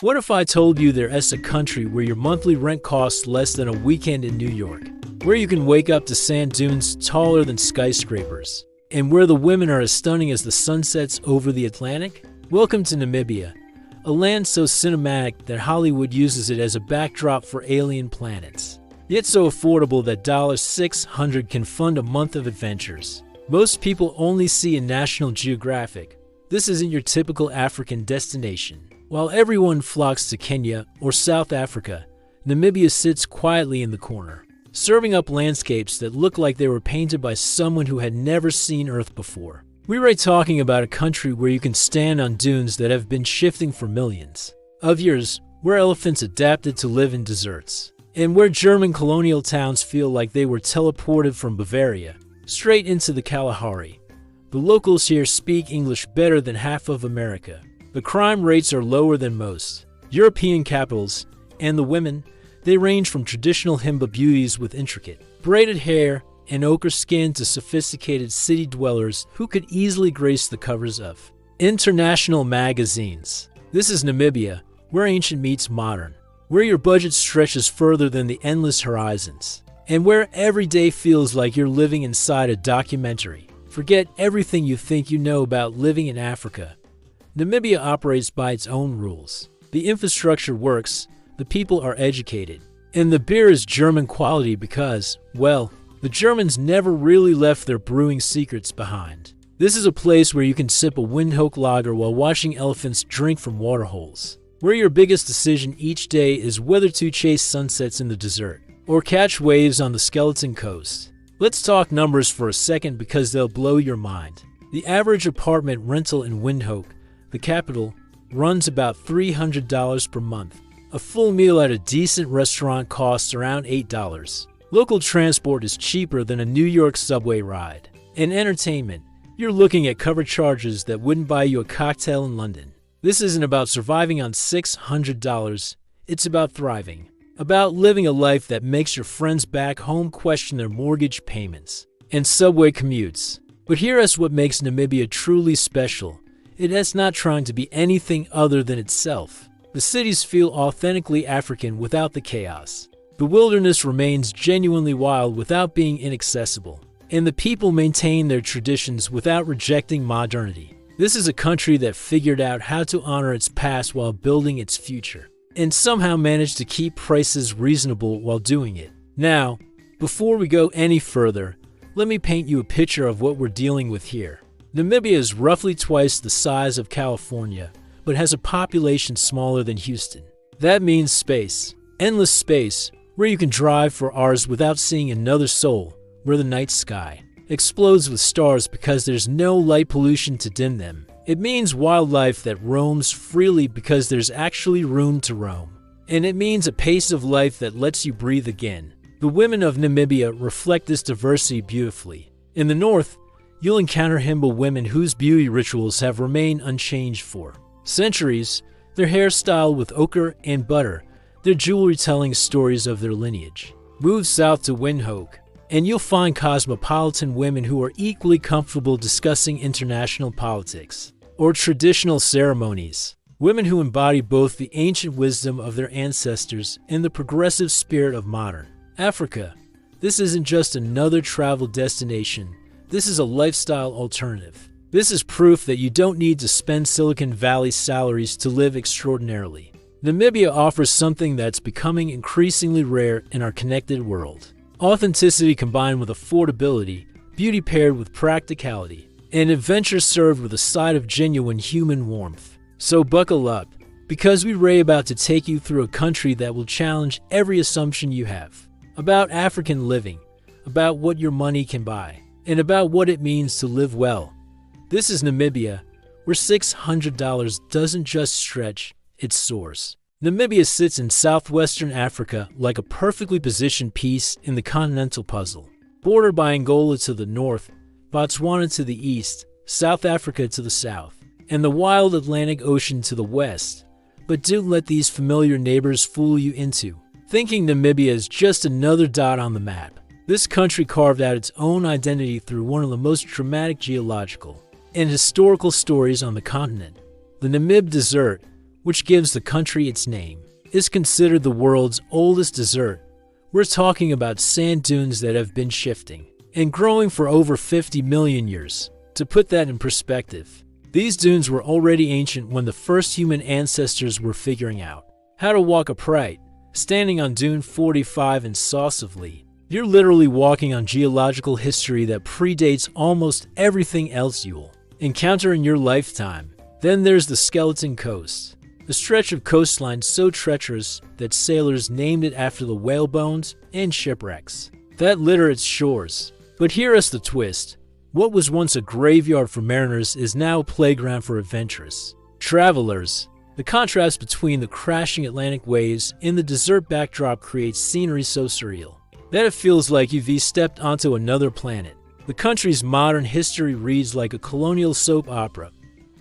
What if I told you there is a country where your monthly rent costs less than a weekend in New York, where you can wake up to sand dunes taller than skyscrapers, and where the women are as stunning as the sunsets over the Atlantic? Welcome to Namibia, a land so cinematic that Hollywood uses it as a backdrop for alien planets, yet so affordable that $600 can fund a month of adventures. Most people only see in National Geographic. This isn't your typical African destination. While everyone flocks to Kenya or South Africa, Namibia sits quietly in the corner, serving up landscapes that look like they were painted by someone who had never seen Earth before. We're talking about a country where you can stand on dunes that have been shifting for millions of years, where elephants adapted to live in deserts, and where German colonial towns feel like they were teleported from Bavaria straight into the Kalahari. The locals here speak English better than half of America. The crime rates are lower than most European capitals, and the women, they range from traditional Himba beauties with intricate, braided hair and ochre skin to sophisticated city dwellers who could easily grace the covers of international magazines. This is Namibia, where ancient meets modern, where your budget stretches further than the endless horizons, and where every day feels like you're living inside a documentary. Forget everything you think you know about living in Africa. Namibia operates by its own rules. The infrastructure works, the people are educated, and the beer is German quality because, well, the Germans never really left their brewing secrets behind. This is a place where you can sip a Windhoek lager while watching elephants drink from water holes, where your biggest decision each day is whether to chase sunsets in the desert or catch waves on the skeleton coast. Let's talk numbers for a second because they'll blow your mind. The average apartment rental in Windhoek, the capital, runs about $300 per month. A full meal at a decent restaurant costs around $8. Local transport is cheaper than a New York subway ride. In entertainment, you're looking at cover charges that wouldn't buy you a cocktail in London. This isn't about surviving on $600, it's about thriving. About living a life that makes your friends back home question their mortgage payments and subway commutes. But here's what makes Namibia truly special. It is not trying to be anything other than itself. The cities feel authentically African without the chaos. The wilderness remains genuinely wild without being inaccessible. And the people maintain their traditions without rejecting modernity. This is a country that figured out how to honor its past while building its future, and somehow managed to keep prices reasonable while doing it. Now, before we go any further, let me paint you a picture of what we're dealing with here. Namibia is roughly twice the size of California, but has a population smaller than Houston. That means space. Endless space, where you can drive for hours without seeing another soul, where the night sky explodes with stars because there's no light pollution to dim them. It means wildlife that roams freely because there's actually room to roam. And it means a pace of life that lets you breathe again. The women of Namibia reflect this diversity beautifully. In the north, you'll encounter Himba women whose beauty rituals have remained unchanged for centuries. Their hairstyle with ochre and butter, their jewelry telling stories of their lineage. Move south to Windhoek, and you'll find cosmopolitan women who are equally comfortable discussing international politics or traditional ceremonies. Women who embody both the ancient wisdom of their ancestors and the progressive spirit of modern Africa. This isn't just another travel destination. This is a lifestyle alternative. This is proof that you don't need to spend Silicon Valley salaries to live extraordinarily. Namibia offers something that's becoming increasingly rare in our connected world. Authenticity combined with affordability, beauty paired with practicality, and adventure served with a side of genuine human warmth. So buckle up, because we're about to take you through a country that will challenge every assumption you have about African living, about what your money can buy, and about what it means to live well. This is Namibia, where $600 doesn't just stretch, it soars. Namibia sits in southwestern Africa like a perfectly positioned piece in the continental puzzle, bordered by Angola to the north, Botswana to the east, South Africa to the south, and the wild Atlantic Ocean to the west. But don't let these familiar neighbors fool you into thinking Namibia is just another dot on the map. This country carved out its own identity through one of the most dramatic geological and historical stories on the continent. The Namib Desert, which gives the country its name, is considered the world's oldest desert. We're talking about sand dunes that have been shifting and growing for over 50 million years. To put that in perspective, these dunes were already ancient when the first human ancestors were figuring out how to walk upright. Standing on Dune 45 in Sauceville, you're literally walking on geological history that predates almost everything else you'll encounter in your lifetime. Then there's the Skeleton Coast, a stretch of coastline so treacherous that sailors named it after the whale bones and shipwrecks that litter its shores. But here's the twist. What was once a graveyard for mariners is now a playground for adventurous travelers. The contrast between the crashing Atlantic waves and the desert backdrop creates scenery so surreal that it feels like you've stepped onto another planet. The country's modern history reads like a colonial soap opera.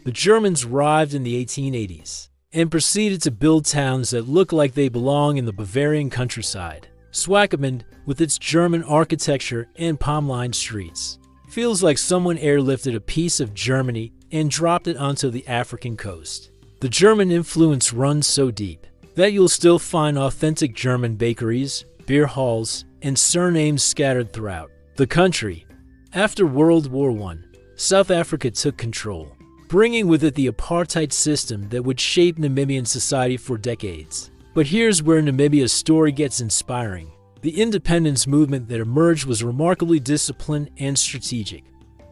The Germans arrived in the 1880s and proceeded to build towns that look like they belong in the Bavarian countryside. Swakopmund, with its German architecture and palm-lined streets, feels like someone airlifted a piece of Germany and dropped it onto the African coast. The German influence runs so deep that you'll still find authentic German bakeries, beer halls, and surnames scattered throughout the country. After World War I, South Africa took control, bringing with it the apartheid system that would shape Namibian society for decades. But here's where Namibia's story gets inspiring. The independence movement that emerged was remarkably disciplined and strategic.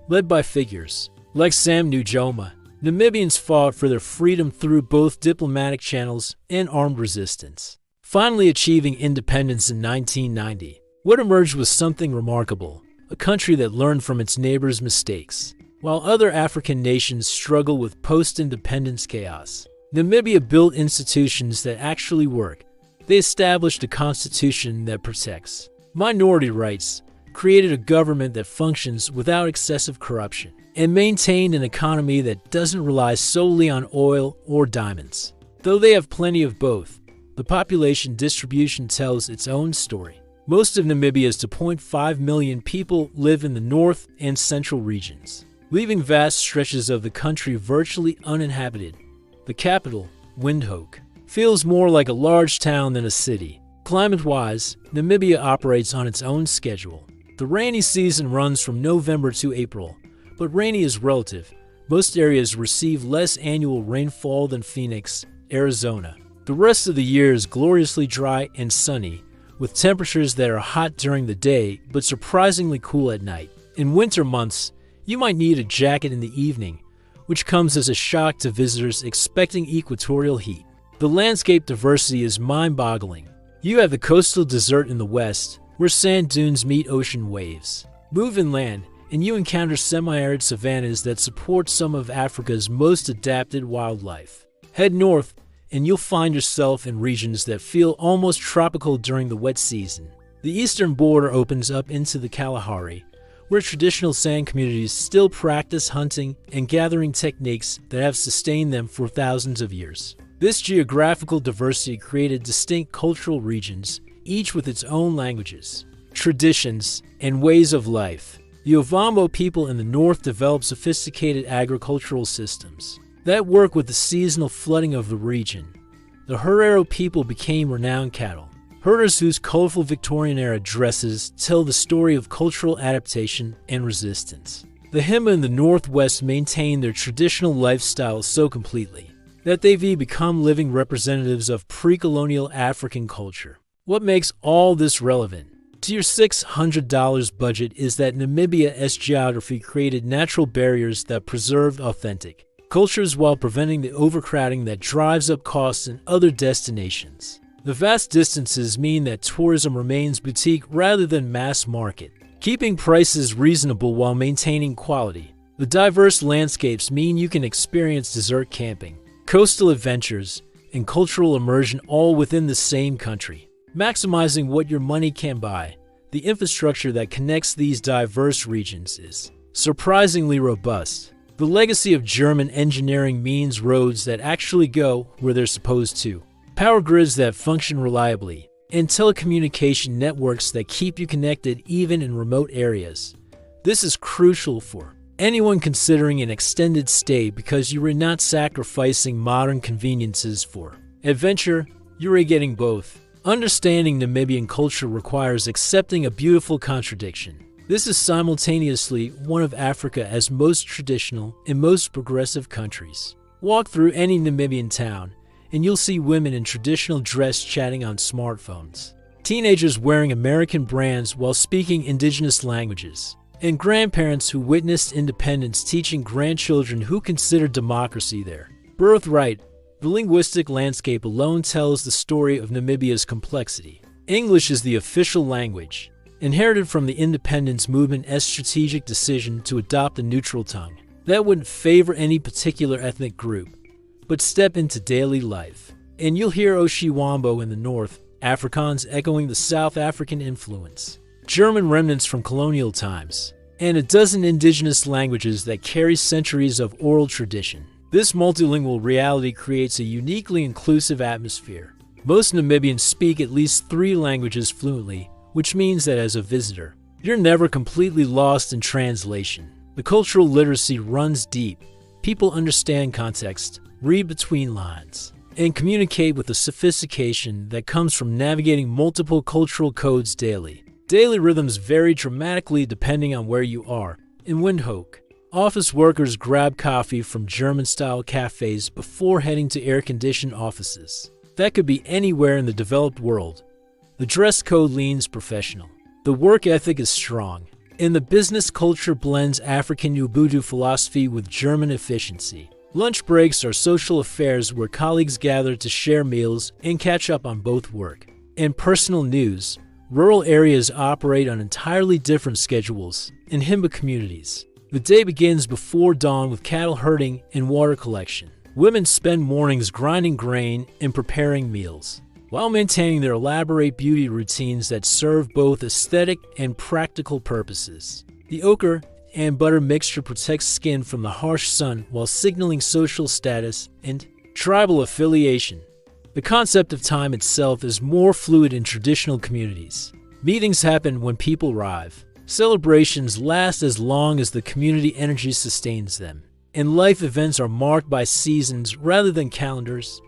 Led by figures like Sam Nujoma, Namibians fought for their freedom through both diplomatic channels and armed resistance. Finally achieving independence in 1990, what emerged was something remarkable, a country that learned from its neighbors' mistakes. While other African nations struggle with post-independence chaos, Namibia built institutions that actually work. They established a constitution that protects minority rights, created a government that functions without excessive corruption, and maintained an economy that doesn't rely solely on oil or diamonds. Though they have plenty of both, the population distribution tells its own story. Most of Namibia's 2.5 million people live in the north and central regions, leaving vast stretches of the country virtually uninhabited. The capital, Windhoek, feels more like a large town than a city. Climate-wise, Namibia operates on its own schedule. The rainy season runs from November to April, but rainy is relative. Most areas receive less annual rainfall than Phoenix, Arizona. The rest of the year is gloriously dry and sunny, with temperatures that are hot during the day but surprisingly cool at night. In winter months, you might need a jacket in the evening, which comes as a shock to visitors expecting equatorial heat. The landscape diversity is mind-boggling. You have the coastal desert in the west, where sand dunes meet ocean waves. Move inland, and you encounter semi-arid savannas that support some of Africa's most adapted wildlife. Head north, and you'll find yourself in regions that feel almost tropical during the wet season. The eastern border opens up into the Kalahari, where traditional sand communities still practice hunting and gathering techniques that have sustained them for thousands of years. This geographical diversity created distinct cultural regions, each with its own languages, traditions, and ways of life. The Ovambo people in the north developed sophisticated agricultural systems that work with the seasonal flooding of the region. The Herero people became renowned cattle herders whose colorful Victorian-era dresses tell the story of cultural adaptation and resistance. The Himba in the northwest maintain their traditional lifestyle so completely that they've become living representatives of pre-colonial African culture. What makes all this relevant to your $600 budget is that Namibia's geography created natural barriers that preserved authentic cultures while preventing the overcrowding that drives up costs in other destinations. The vast distances mean that tourism remains boutique rather than mass market, keeping prices reasonable while maintaining quality. The diverse landscapes mean you can experience desert camping, coastal adventures, and cultural immersion all within the same country, maximizing what your money can buy. The infrastructure that connects these diverse regions is surprisingly robust. The legacy of German engineering means roads that actually go where they're supposed to, power grids that function reliably, and telecommunication networks that keep you connected even in remote areas. This is crucial for anyone considering an extended stay because you are not sacrificing modern conveniences for adventure, you are getting both. Understanding Namibian culture requires accepting a beautiful contradiction. This is simultaneously one of Africa's most traditional and most progressive countries. Walk through any Namibian town, and you'll see women in traditional dress chatting on smartphones, teenagers wearing American brands while speaking indigenous languages, and grandparents who witnessed independence teaching grandchildren who consider democracy their birthright. The linguistic landscape alone tells the story of Namibia's complexity. English is the official language, inherited from the independence movement's strategic decision to adopt a neutral tongue that wouldn't favor any particular ethnic group, but step into daily life. And you'll hear Oshiwambo in the north, Afrikaans echoing the South African influence, German remnants from colonial times, and a dozen indigenous languages that carry centuries of oral tradition. This multilingual reality creates a uniquely inclusive atmosphere. Most Namibians speak at least 3 languages fluently, which means that as a visitor, you're never completely lost in translation. The cultural literacy runs deep. People understand context, read between lines, and communicate with a sophistication that comes from navigating multiple cultural codes daily. Daily rhythms vary dramatically depending on where you are. In Windhoek, office workers grab coffee from German-style cafes before heading to air-conditioned offices. That could be anywhere in the developed world. The dress code leans professional. The work ethic is strong. And the business culture blends African Ubuntu philosophy with German efficiency. Lunch breaks are social affairs where colleagues gather to share meals and catch up on both work and personal news. Rural areas operate on entirely different schedules in Himba communities. The day begins before dawn with cattle herding and water collection. Women spend mornings grinding grain and preparing meals, while maintaining their elaborate beauty routines that serve both aesthetic and practical purposes. The ochre and butter mixture protects skin from the harsh sun while signaling social status and tribal affiliation. The concept of time itself is more fluid in traditional communities. Meetings happen when people arrive. Celebrations last as long as the community energy sustains them, and life events are marked by seasons rather than calendars.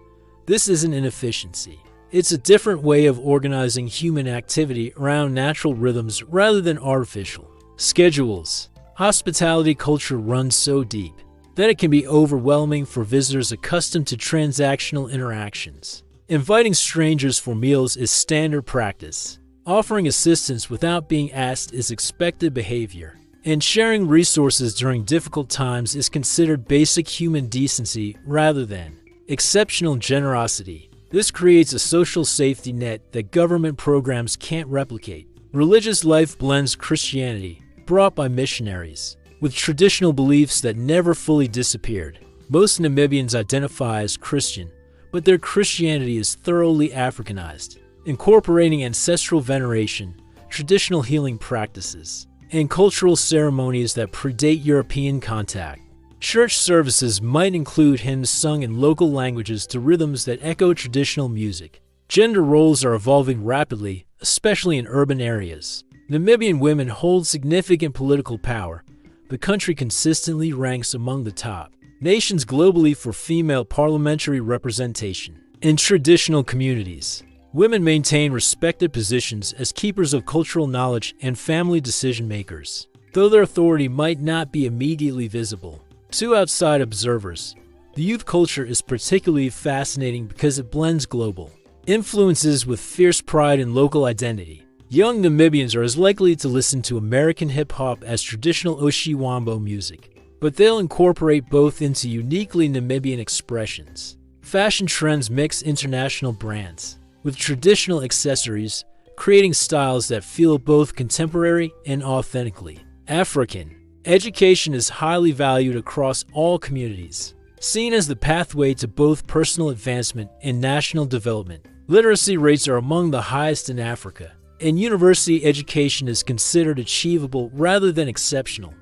This isn't inefficiency. It's a different way of organizing human activity around natural rhythms rather than artificial schedules. Hospitality culture runs so deep that it can be overwhelming for visitors accustomed to transactional interactions. Inviting strangers for meals is standard practice. Offering assistance without being asked is expected behavior, and sharing resources during difficult times is considered basic human decency rather than exceptional generosity. This creates a social safety net that government programs can't replicate. Religious life blends Christianity, brought by missionaries, with traditional beliefs that never fully disappeared. Most Namibians identify as Christian, but their Christianity is thoroughly Africanized, incorporating ancestral veneration, traditional healing practices, and cultural ceremonies that predate European contact. Church services might include hymns sung in local languages to rhythms that echo traditional music. Gender roles are evolving rapidly, especially in urban areas. Namibian women hold significant political power. The country consistently ranks among the top nations globally for female parliamentary representation. In traditional communities, women maintain respected positions as keepers of cultural knowledge and family decision-makers, though their authority might not be immediately visible to outside observers. The youth culture is particularly fascinating because it blends global influences with fierce pride in local identity. Young Namibians are as likely to listen to American hip-hop as traditional Oshiwambo music, but they'll incorporate both into uniquely Namibian expressions. Fashion trends mix international brands with traditional accessories, creating styles that feel both contemporary and authentically African. Education is highly valued across all communities, seen as the pathway to both personal advancement and national development. Literacy rates are among the highest in Africa, and university education is considered achievable rather than exceptional.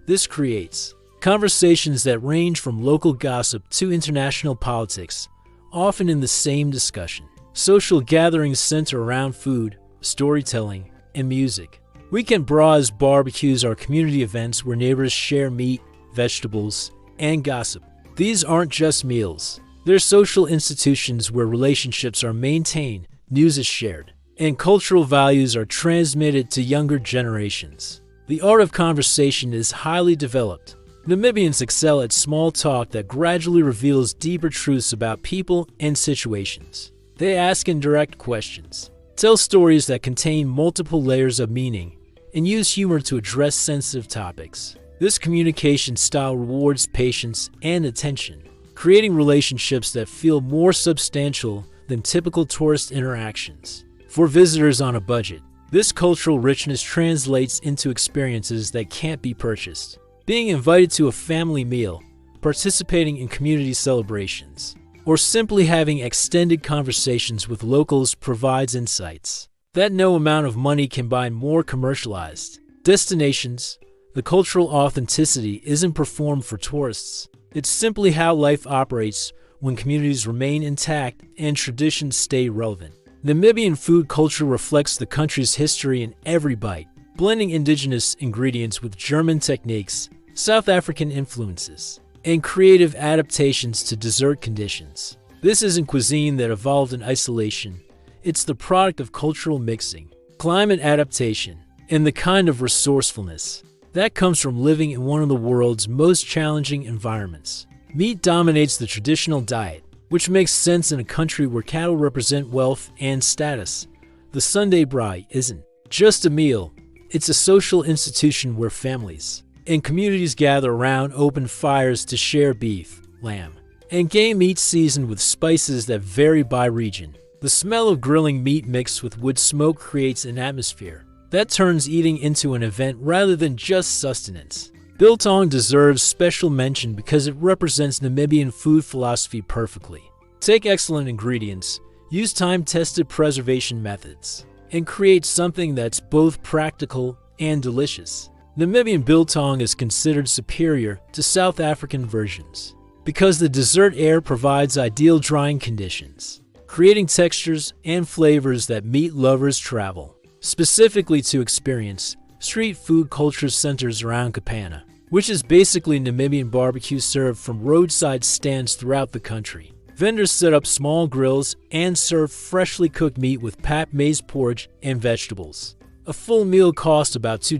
This creates conversations that range from local gossip to international politics, often in the same discussion. Social gatherings center around food, storytelling, and music. Weekend bras barbecues are community events where neighbors share meat, vegetables, and gossip. These aren't just meals. They're social institutions where relationships are maintained, news is shared, and cultural values are transmitted to younger generations. The art of conversation is highly developed. Namibians excel at small talk that gradually reveals deeper truths about people and situations. They ask indirect questions, tell stories that contain multiple layers of meaning, and use humor to address sensitive topics. This communication style rewards patience and attention, creating relationships that feel more substantial than typical tourist interactions. For visitors on a budget, this cultural richness translates into experiences that can't be purchased. Being invited to a family meal, participating in community celebrations, or simply having extended conversations with locals provides insights that no amount of money can buy. More commercialized destinations, the cultural authenticity isn't performed for tourists. It's simply how life operates when communities remain intact and traditions stay relevant. Namibian food culture reflects the country's history in every bite, blending indigenous ingredients with German techniques, South African influences, and creative adaptations to dessert conditions. This isn't cuisine that evolved in isolation. It's the product of cultural mixing, climate adaptation, and the kind of resourcefulness that comes from living in one of the world's most challenging environments. Meat dominates the traditional diet, which makes sense in a country where cattle represent wealth and status. The Sunday braai isn't just a meal, it's a social institution where families and communities gather around open fires to share beef, lamb, and game meat seasoned with spices that vary by region. The smell of grilling meat mixed with wood smoke creates an atmosphere that turns eating into an event rather than just sustenance. Biltong deserves special mention because it represents Namibian food philosophy perfectly. Take excellent ingredients, use time-tested preservation methods, and create something that's both practical and delicious. Namibian biltong is considered superior to South African versions because the desert air provides ideal drying conditions, creating textures and flavors that meat lovers travel specifically to experience. Street food culture centers around Kapana, which is basically Namibian barbecue served from roadside stands throughout the country. Vendors set up small grills and serve freshly cooked meat with pap maize porridge and vegetables. A full meal costs about $2,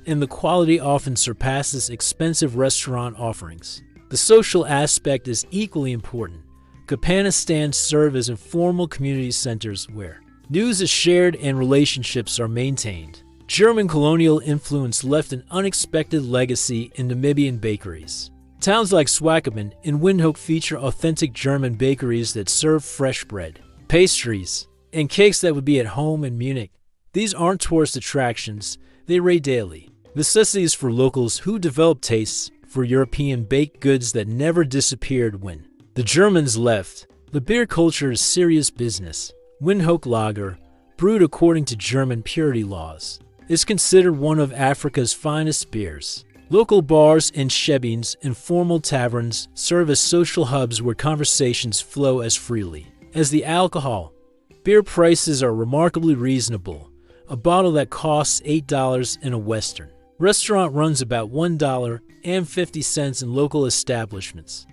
and the quality often surpasses expensive restaurant offerings. The social aspect is equally important. Kapana stands serve as informal community centers where news is shared and relationships are maintained. German colonial influence left an unexpected legacy in Namibian bakeries. Towns like Swakopmund and Windhoek feature authentic German bakeries that serve fresh bread, pastries, and cakes that would be at home in Munich. These aren't tourist attractions, they raid daily necessities for locals who develop tastes for European baked goods that never disappeared when the Germans left. The beer culture is serious business. Windhoek Lager, brewed according to German purity laws, is considered one of Africa's finest beers. Local bars and shebbeens and formal taverns serve as social hubs where conversations flow as freely as the alcohol. Beer prices are remarkably reasonable. A bottle that costs $8 in a Western restaurant runs about $1.50 in local establishments.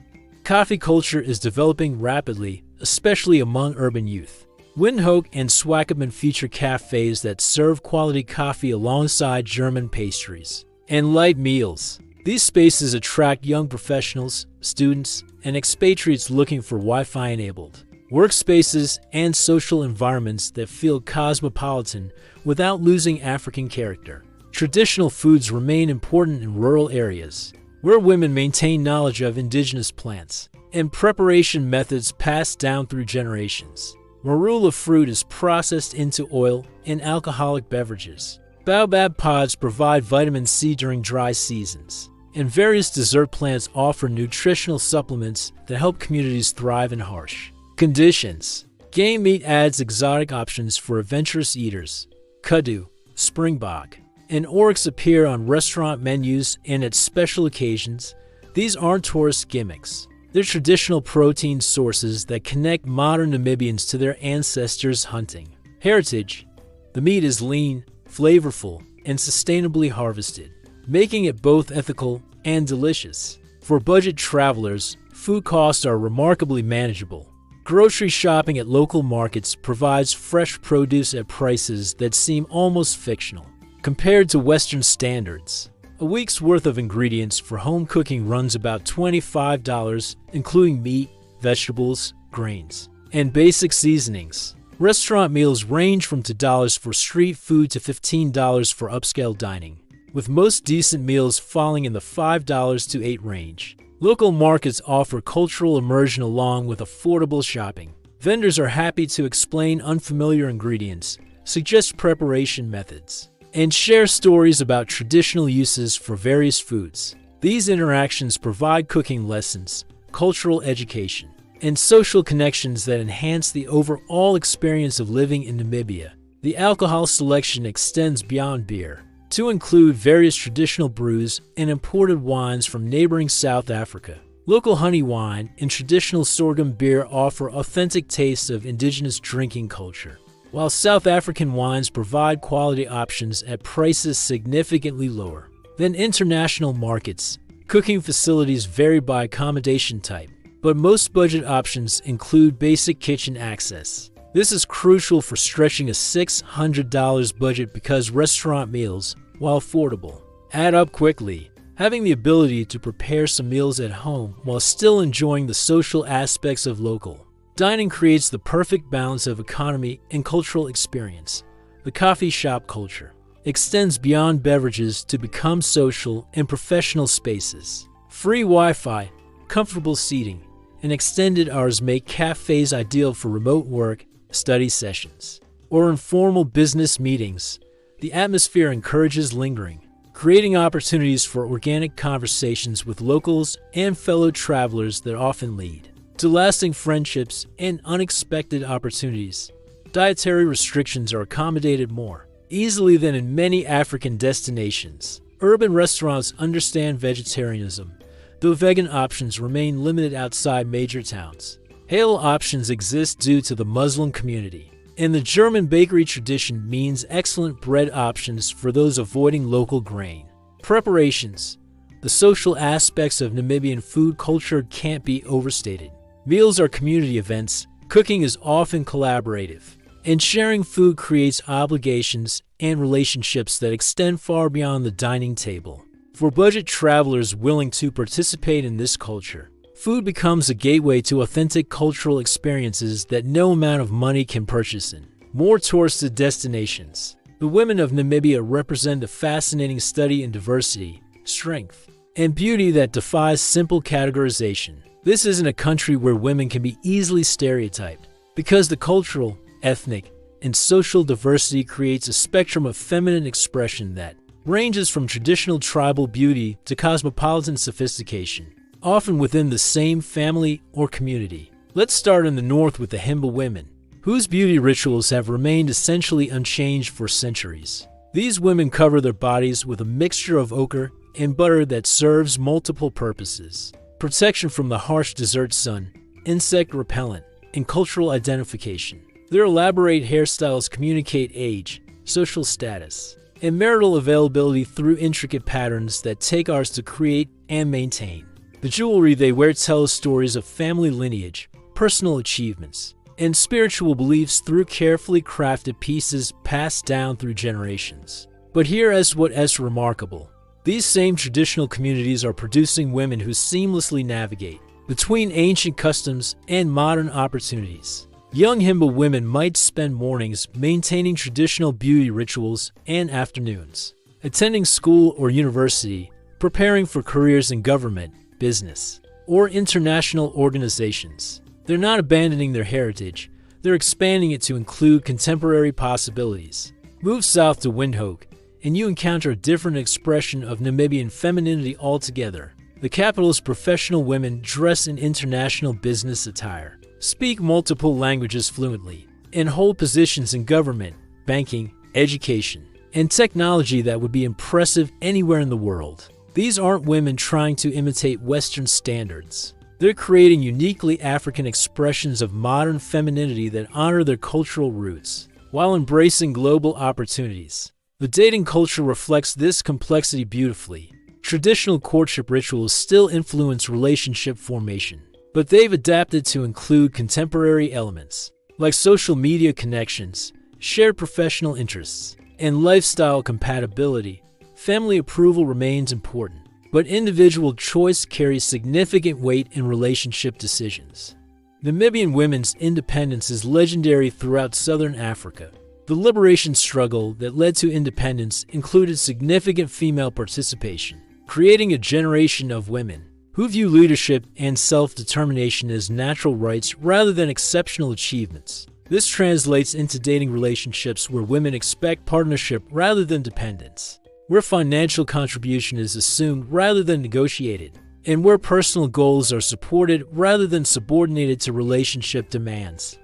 Coffee culture is developing rapidly, especially among urban youth. Windhoek and Swakopmund feature cafes that serve quality coffee alongside German pastries and light meals. These spaces attract young professionals, students, and expatriates looking for Wi-Fi-enabled workspaces and social environments that feel cosmopolitan without losing African character. Traditional foods remain important in rural areas, where women maintain knowledge of indigenous plants and preparation methods passed down through generations. Marula fruit is processed into oil and alcoholic beverages. Baobab pods provide vitamin C during dry seasons, and various dessert plants offer nutritional supplements that help communities thrive in harsh conditions. Game meat adds exotic options for adventurous eaters. Kudu, springbok, and oryx appear on restaurant menus and at special occasions. These aren't tourist gimmicks. They're traditional protein sources that connect modern Namibians to their ancestors' hunting heritage. The meat is lean, flavorful, and sustainably harvested, making it both ethical and delicious. For budget travelers, food costs are remarkably manageable. Grocery shopping at local markets provides fresh produce at prices that seem almost fictional. Compared to Western standards, a week's worth of ingredients for home cooking runs about $25, including meat, vegetables, grains, and basic seasonings. Restaurant meals range from $2 for street food to $15 for upscale dining, with most decent meals falling in the $5 to $8 range. Local markets offer cultural immersion along with affordable shopping. Vendors are happy to explain unfamiliar ingredients, suggest preparation methods, and share stories about traditional uses for various foods. These interactions provide cooking lessons, cultural education, and social connections that enhance the overall experience of living in Namibia. The alcohol selection extends beyond beer to include various traditional brews and imported wines from neighboring South Africa. Local honey wine and traditional sorghum beer offer authentic tastes of indigenous drinking culture, while South African wines provide quality options at prices significantly lower than international markets. Cooking facilities vary by accommodation type, but most budget options include basic kitchen access. This is crucial for stretching a $600 budget because restaurant meals, while affordable, add up quickly. Having the ability to prepare some meals at home while still enjoying the social aspects of local dining creates the perfect balance of economy and cultural experience. The coffee shop culture extends beyond beverages to become social and professional spaces. Free Wi-Fi, comfortable seating, and extended hours make cafes ideal for remote work, study sessions, or informal business meetings. The atmosphere encourages lingering, creating opportunities for organic conversations with locals and fellow travelers that often lead to lasting friendships and unexpected opportunities. Dietary restrictions are accommodated more easily than in many African destinations. Urban restaurants understand vegetarianism, though vegan options remain limited outside major towns. Halal options exist due to the Muslim community, and the German bakery tradition means excellent bread options for those avoiding local grain. Preparations. The social aspects of Namibian food culture can't be overstated. Meals are community events, cooking is often collaborative, and sharing food creates obligations and relationships that extend far beyond the dining table. For budget travelers willing to participate in this culture, food becomes a gateway to authentic cultural experiences that no amount of money can purchase in more touristed destinations. The women of Namibia represent a fascinating study in diversity, strength, and beauty that defies simple categorization. This isn't a country where women can be easily stereotyped, because the cultural, ethnic, and social diversity creates a spectrum of feminine expression that ranges from traditional tribal beauty to cosmopolitan sophistication, often within the same family or community. Let's start in the north with the Himba women, whose beauty rituals have remained essentially unchanged for centuries. These women cover their bodies with a mixture of ochre and butter that serves multiple purposes: protection from the harsh desert sun, insect repellent, and cultural identification. Their elaborate hairstyles communicate age, social status, and marital availability through intricate patterns that take hours to create and maintain. The jewelry they wear tells stories of family lineage, personal achievements, and spiritual beliefs through carefully crafted pieces passed down through generations. But here is what is remarkable. These same traditional communities are producing women who seamlessly navigate between ancient customs and modern opportunities. Young Himba women might spend mornings maintaining traditional beauty rituals and afternoons attending school or university, preparing for careers in government, business, or international organizations. They're not abandoning their heritage, they're expanding it to include contemporary possibilities. Move south to Windhoek, and you encounter a different expression of Namibian femininity altogether. The capital's professional women dress in international business attire, speak multiple languages fluently, and hold positions in government, banking, education, and technology that would be impressive anywhere in the world. These aren't women trying to imitate Western standards. They're creating uniquely African expressions of modern femininity that honor their cultural roots, while embracing global opportunities. The dating culture reflects this complexity beautifully. Traditional courtship rituals still influence relationship formation, but they've adapted to include contemporary elements, like social media connections, shared professional interests, and lifestyle compatibility. Family approval remains important, but individual choice carries significant weight in relationship decisions. Namibian women's independence is legendary throughout southern Africa. The liberation struggle that led to independence included significant female participation, creating a generation of women who view leadership and self-determination as natural rights rather than exceptional achievements. This translates into dating relationships where women expect partnership rather than dependence, where financial contribution is assumed rather than negotiated, and where personal goals are supported rather than subordinated to relationship demands.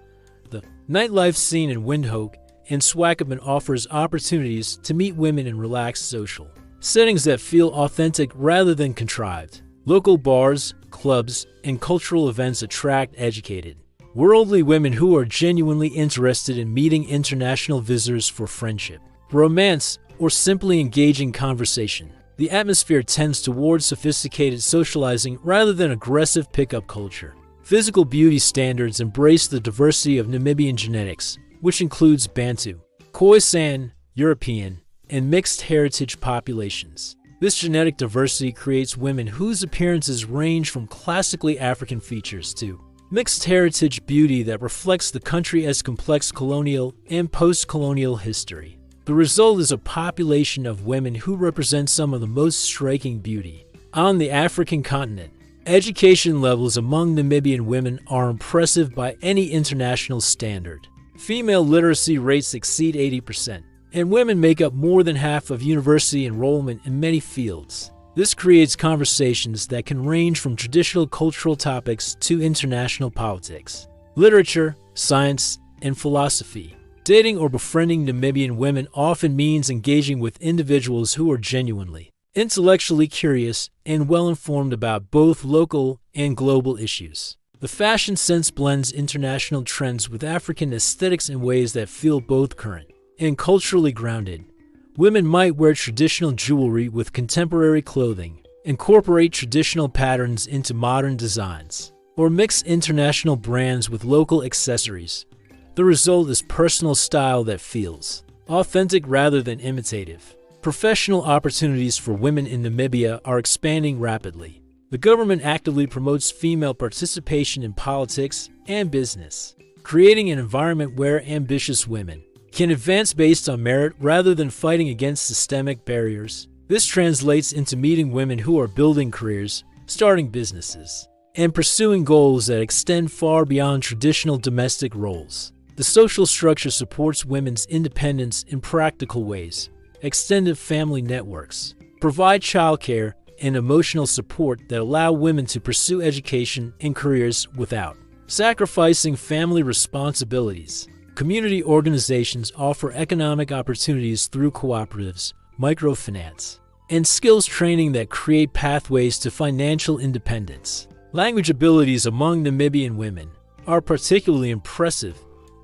The nightlife scene in Windhoek and Swakopmund offers opportunities to meet women in relaxed social settings that feel authentic rather than contrived. Local bars, clubs, and cultural events attract educated, worldly women who are genuinely interested in meeting international visitors for friendship, romance, or simply engaging conversation. The atmosphere tends towards sophisticated socializing rather than aggressive pickup culture. Physical beauty standards embrace the diversity of Namibian genetics, which includes Bantu, Khoisan, European, and mixed heritage populations. This genetic diversity creates women whose appearances range from classically African features to mixed heritage beauty that reflects the country's complex colonial and post-colonial history. The result is a population of women who represent some of the most striking beauty on the African continent. Education levels among Namibian women are impressive by any international standard. Female literacy rates exceed 80%. And women make up more than half of university enrollment in many fields. This creates conversations that can range from traditional cultural topics to international politics, literature, science, and philosophy. Dating or befriending Namibian women often means engaging with individuals who are genuinely, intellectually curious and well-informed about both local and global issues. The fashion sense blends international trends with African aesthetics in ways that feel both current and culturally grounded. Women might wear traditional jewelry with contemporary clothing, incorporate traditional patterns into modern designs, or mix international brands with local accessories. The result is personal style that feels authentic rather than imitative. Professional opportunities for women in Namibia are expanding rapidly. The government actively promotes female participation in politics and business, creating an environment where ambitious women can advance based on merit rather than fighting against systemic barriers. This translates into meeting women who are building careers, starting businesses, and pursuing goals that extend far beyond traditional domestic roles. The social structure supports women's independence in practical ways. Extended family networks provide childcare and emotional support that allow women to pursue education and careers without sacrificing family responsibilities. Community organizations offer economic opportunities through cooperatives, microfinance, and skills training that create pathways to financial independence. Language abilities among Namibian women are particularly impressive.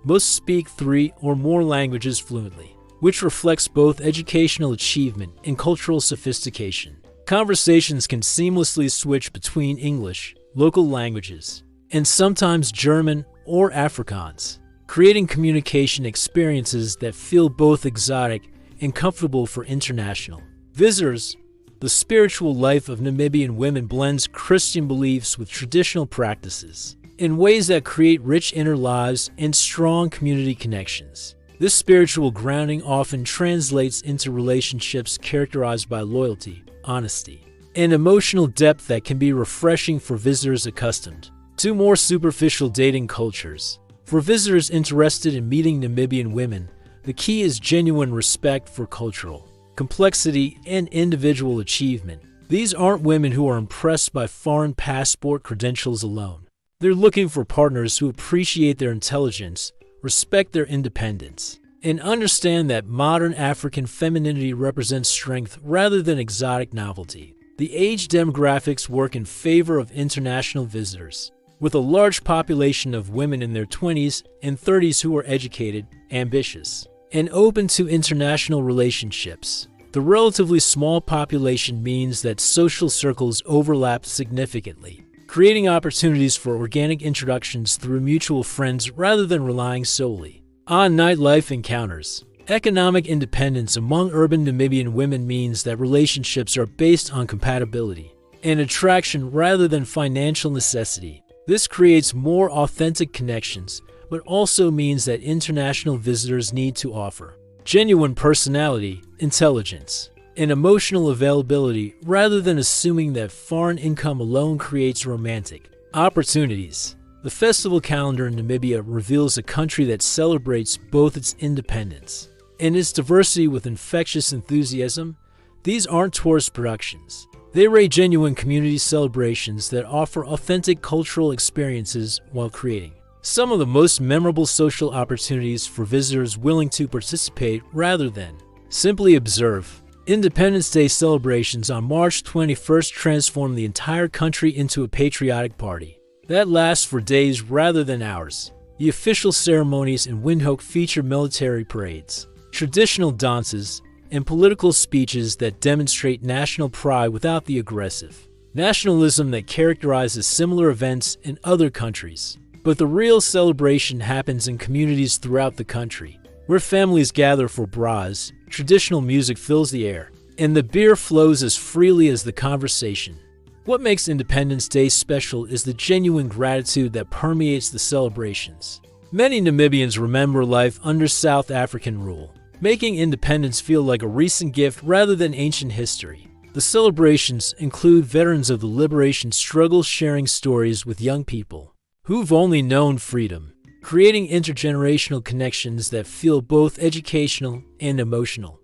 Most speak 3 or more languages fluently, which reflects both educational achievement and cultural sophistication. Conversations can seamlessly switch between English, local languages, and sometimes German or Afrikaans, creating communication experiences that feel both exotic and comfortable for international visitors. The spiritual life of Namibian women blends Christian beliefs with traditional practices in ways that create rich inner lives and strong community connections. This spiritual grounding often translates into relationships characterized by loyalty, honesty, and emotional depth that can be refreshing for visitors accustomed to more superficial dating cultures. For visitors interested in meeting Namibian women, the key is genuine respect for cultural complexity and individual achievement. These aren't women who are impressed by foreign passport credentials alone. They're looking for partners who appreciate their intelligence, respect their independence, and understand that modern African femininity represents strength rather than exotic novelty. The age demographics work in favor of international visitors, with a large population of women in their 20s and 30s who are educated, ambitious, and open to international relationships. The relatively small population means that social circles overlap significantly, creating opportunities for organic introductions through mutual friends rather than relying solely on nightlife encounters. Economic independence among urban Namibian women means that relationships are based on compatibility and attraction rather than financial necessity. This creates more authentic connections, but also means that international visitors need to offer genuine personality, intelligence, and emotional availability rather than assuming that foreign income alone creates romantic opportunities. The festival calendar in Namibia reveals a country that celebrates both its independence and its diversity with infectious enthusiasm. These aren't tourist productions. They rate genuine community celebrations that offer authentic cultural experiences while creating some of the most memorable social opportunities for visitors willing to participate rather than simply observe. Independence Day celebrations on March 21st transform the entire country into a patriotic party that lasts for days rather than hours. The official ceremonies in Windhoek feature military parades, traditional dances, and political speeches that demonstrate national pride without the aggressive nationalism that characterizes similar events in other countries. But the real celebration happens in communities throughout the country, where families gather for bras, traditional music fills the air, and the beer flows as freely as the conversation. What makes Independence Day special is the genuine gratitude that permeates the celebrations. Many Namibians remember life under South African rule, making independence feel like a recent gift rather than ancient history. The celebrations include veterans of the liberation struggle sharing stories with young people who've only known freedom, creating intergenerational connections that feel both educational and emotional.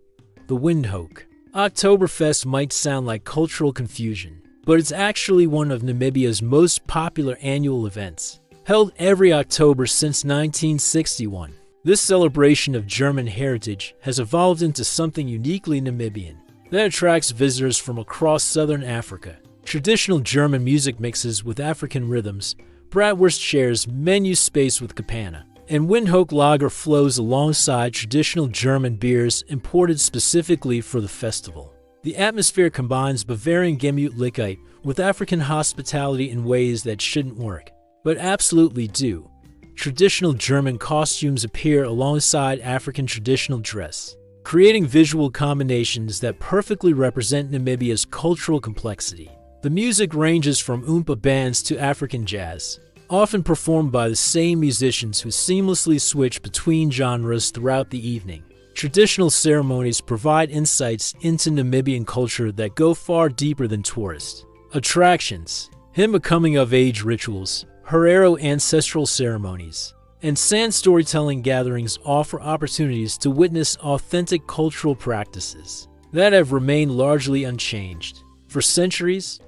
The Windhoek Oktoberfest might sound like cultural confusion, but it's actually one of Namibia's most popular annual events, held every October since 1961. This celebration of German heritage has evolved into something uniquely Namibian that attracts visitors from across southern Africa. Traditional German music mixes with African rhythms, bratwurst shares menu space with Kapana, and Windhoek lager flows alongside traditional German beers imported specifically for the festival. The atmosphere combines Bavarian Gemütlichkeit with African hospitality in ways that shouldn't work, but absolutely do. Traditional German costumes appear alongside African traditional dress, creating visual combinations that perfectly represent Namibia's cultural complexity. The music ranges from Oompa bands to African jazz, often performed by the same musicians who seamlessly switch between genres throughout the evening. Traditional ceremonies provide insights into Namibian culture that go far deeper than tourist attractions. Himba coming-of-age rituals, Herero ancestral ceremonies, and sand storytelling gatherings offer opportunities to witness authentic cultural practices that have remained largely unchanged. For centuries,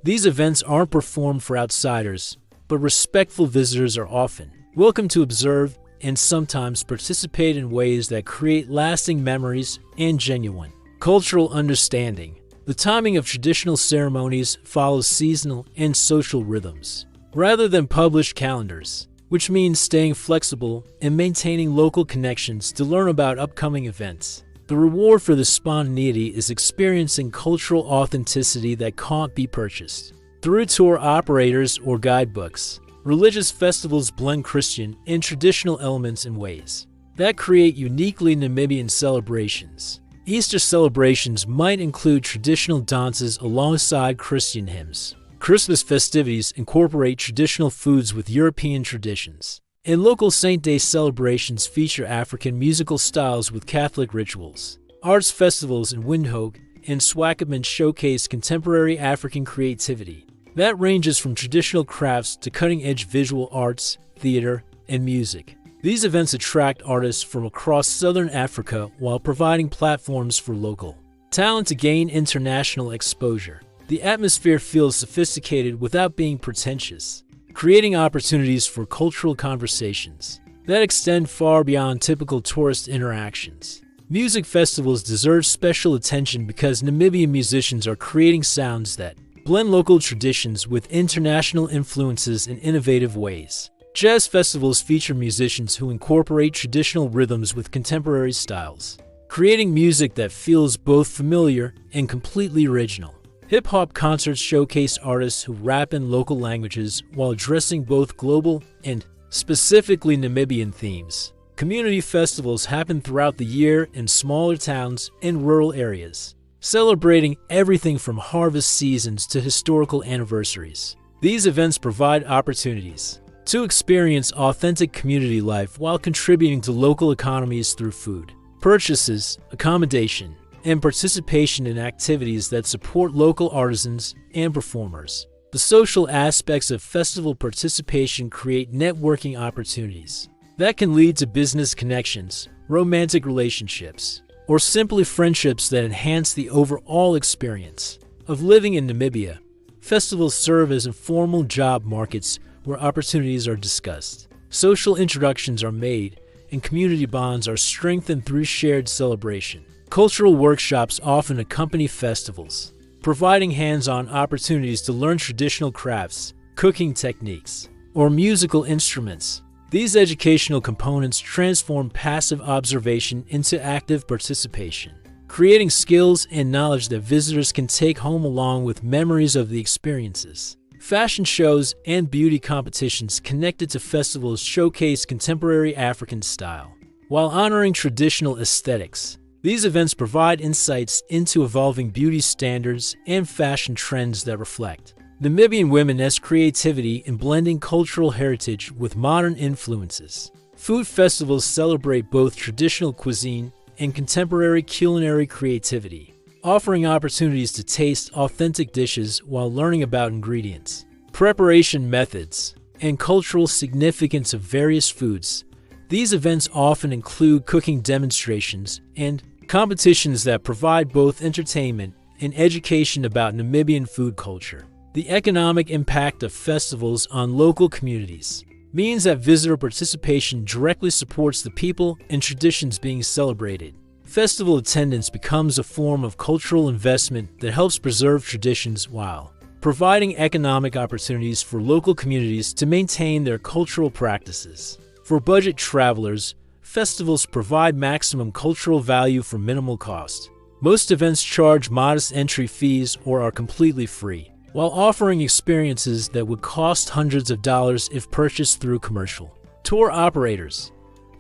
these events aren't performed for outsiders, but respectful visitors are often welcome to observe and sometimes participate in ways that create lasting memories and genuine cultural understanding. The timing of traditional ceremonies follows seasonal and social rhythms, rather than published calendars, which means staying flexible and maintaining local connections to learn about upcoming events. The reward for this spontaneity is experiencing cultural authenticity that can't be purchased through tour operators or guidebooks. Religious festivals blend Christian and traditional elements in ways that create uniquely Namibian celebrations. Easter celebrations might include traditional dances alongside Christian hymns. Christmas festivities incorporate traditional foods with European traditions. And local Saint Day celebrations feature African musical styles with Catholic rituals. Arts festivals in Windhoek and Swakopmund showcase contemporary African creativity that ranges from traditional crafts to cutting-edge visual arts, theater, and music. These events attract artists from across southern Africa while providing platforms for local talent to gain international exposure. The atmosphere feels sophisticated without being pretentious, creating opportunities for cultural conversations that extend far beyond typical tourist interactions. Music festivals deserve special attention because Namibian musicians are creating sounds that blend local traditions with international influences in innovative ways. Jazz festivals feature musicians who incorporate traditional rhythms with contemporary styles, creating music that feels both familiar and completely original. Hip-hop concerts showcase artists who rap in local languages while addressing both global and specifically Namibian themes. Community festivals happen throughout the year in smaller towns and rural areas, celebrating everything from harvest seasons to historical anniversaries. These events provide opportunities to experience authentic community life while contributing to local economies through food, purchases, accommodation, and participation in activities that support local artisans and performers. The social aspects of festival participation create networking opportunities that can lead to business connections, romantic relationships, or simply friendships that enhance the overall experience of living in Namibia. Festivals serve as informal job markets where opportunities are discussed, social introductions are made, and community bonds are strengthened through shared celebration. Cultural workshops often accompany festivals, providing hands-on opportunities to learn traditional crafts, cooking techniques, or musical instruments. These educational components transform passive observation into active participation, creating skills and knowledge that visitors can take home along with memories of the experiences. Fashion shows and beauty competitions connected to festivals showcase contemporary African style, while honoring traditional aesthetics. These events provide insights into evolving beauty standards and fashion trends that reflect Namibian women's creativity in blending cultural heritage with modern influences. Food festivals celebrate both traditional cuisine and contemporary culinary creativity, offering opportunities to taste authentic dishes while learning about ingredients, preparation methods, and cultural significance of various foods. These events often include cooking demonstrations and competitions that provide both entertainment and education about Namibian food culture. The economic impact of festivals on local communities means that visitor participation directly supports the people and traditions being celebrated. Festival attendance becomes a form of cultural investment that helps preserve traditions while providing economic opportunities for local communities to maintain their cultural practices. For budget travelers, festivals provide maximum cultural value for minimal cost. Most events charge modest entry fees or are completely free, while offering experiences that would cost hundreds of dollars if purchased through commercial tour operators.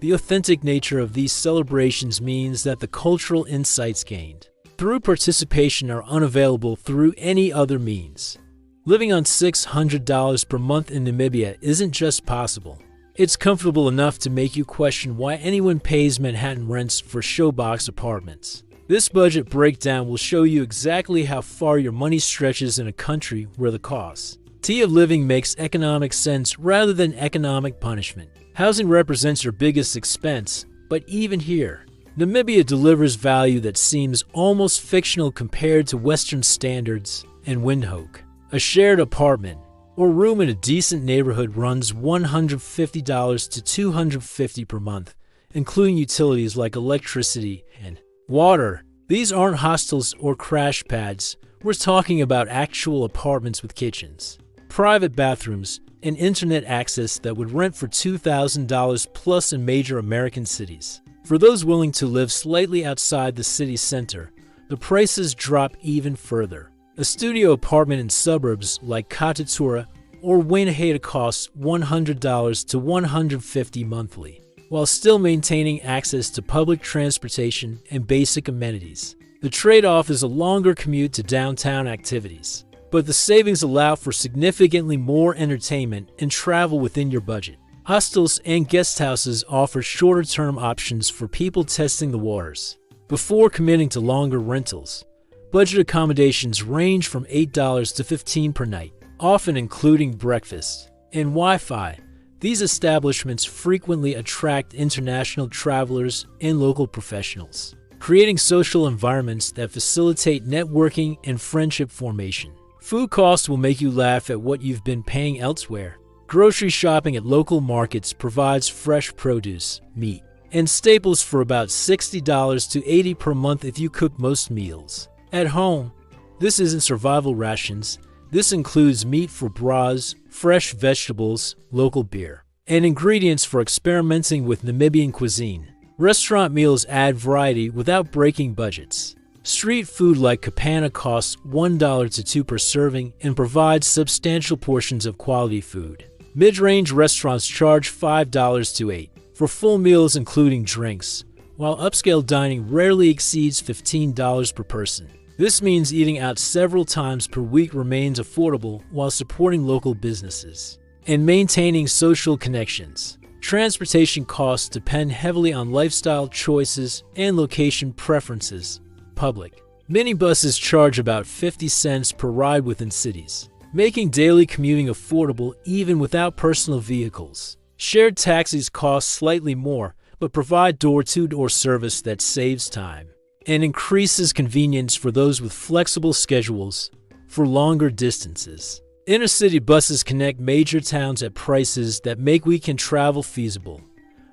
The authentic nature of these celebrations means that the cultural insights gained through participation are unavailable through any other means. Living on $600 per month in Namibia isn't just possible. It's comfortable enough to make you question why anyone pays Manhattan rents for showbox apartments. This budget breakdown will show you exactly how far your money stretches in a country where the cost of living makes economic sense rather than economic punishment. Housing represents your biggest expense, but even here, Namibia delivers value that seems almost fictional compared to Western standards. In Windhoek, a shared apartment or room in a decent neighborhood runs $150 to $250 per month, including utilities like electricity and water. These aren't hostels or crash pads. We're talking about actual apartments with kitchens, private bathrooms, and internet access that would rent for $2,000 plus in major American cities. For those willing to live slightly outside the city center, the prices drop even further. A studio apartment in suburbs like Katatura or Windhoek costs $100 to $150 monthly, while still maintaining access to public transportation and basic amenities. The trade-off is a longer commute to downtown activities, but the savings allow for significantly more entertainment and travel within your budget. Hostels and guest houses offer shorter-term options for people testing the waters before committing to longer rentals. Budget accommodations range from $8 to $15 per night, often including breakfast and Wi-Fi. These establishments frequently attract international travelers and local professionals, creating social environments that facilitate networking and friendship formation. Food costs will make you laugh at what you've been paying elsewhere. Grocery shopping at local markets provides fresh produce, meat, and staples for about $60 to $80 per month if you cook most meals. At home, this isn't survival rations. This includes meat for bras, fresh vegetables, local beer, and ingredients for experimenting with Namibian cuisine. Restaurant meals add variety without breaking budgets. Street food like kapana costs $1 to $2 per serving and provides substantial portions of quality food. Mid-range restaurants charge $5 to $8 for full meals including drinks, while upscale dining rarely exceeds $15 per person. This means eating out several times per week remains affordable while supporting local businesses and maintaining social connections. Transportation costs depend heavily on lifestyle choices and location preferences. Public minibuses charge about 50 cents per ride within cities, making daily commuting affordable even without personal vehicles. Shared taxis cost slightly more, but provide door-to-door service that saves time and increases convenience for those with flexible schedules for longer distances. Intercity buses connect major towns at prices that make weekend travel feasible.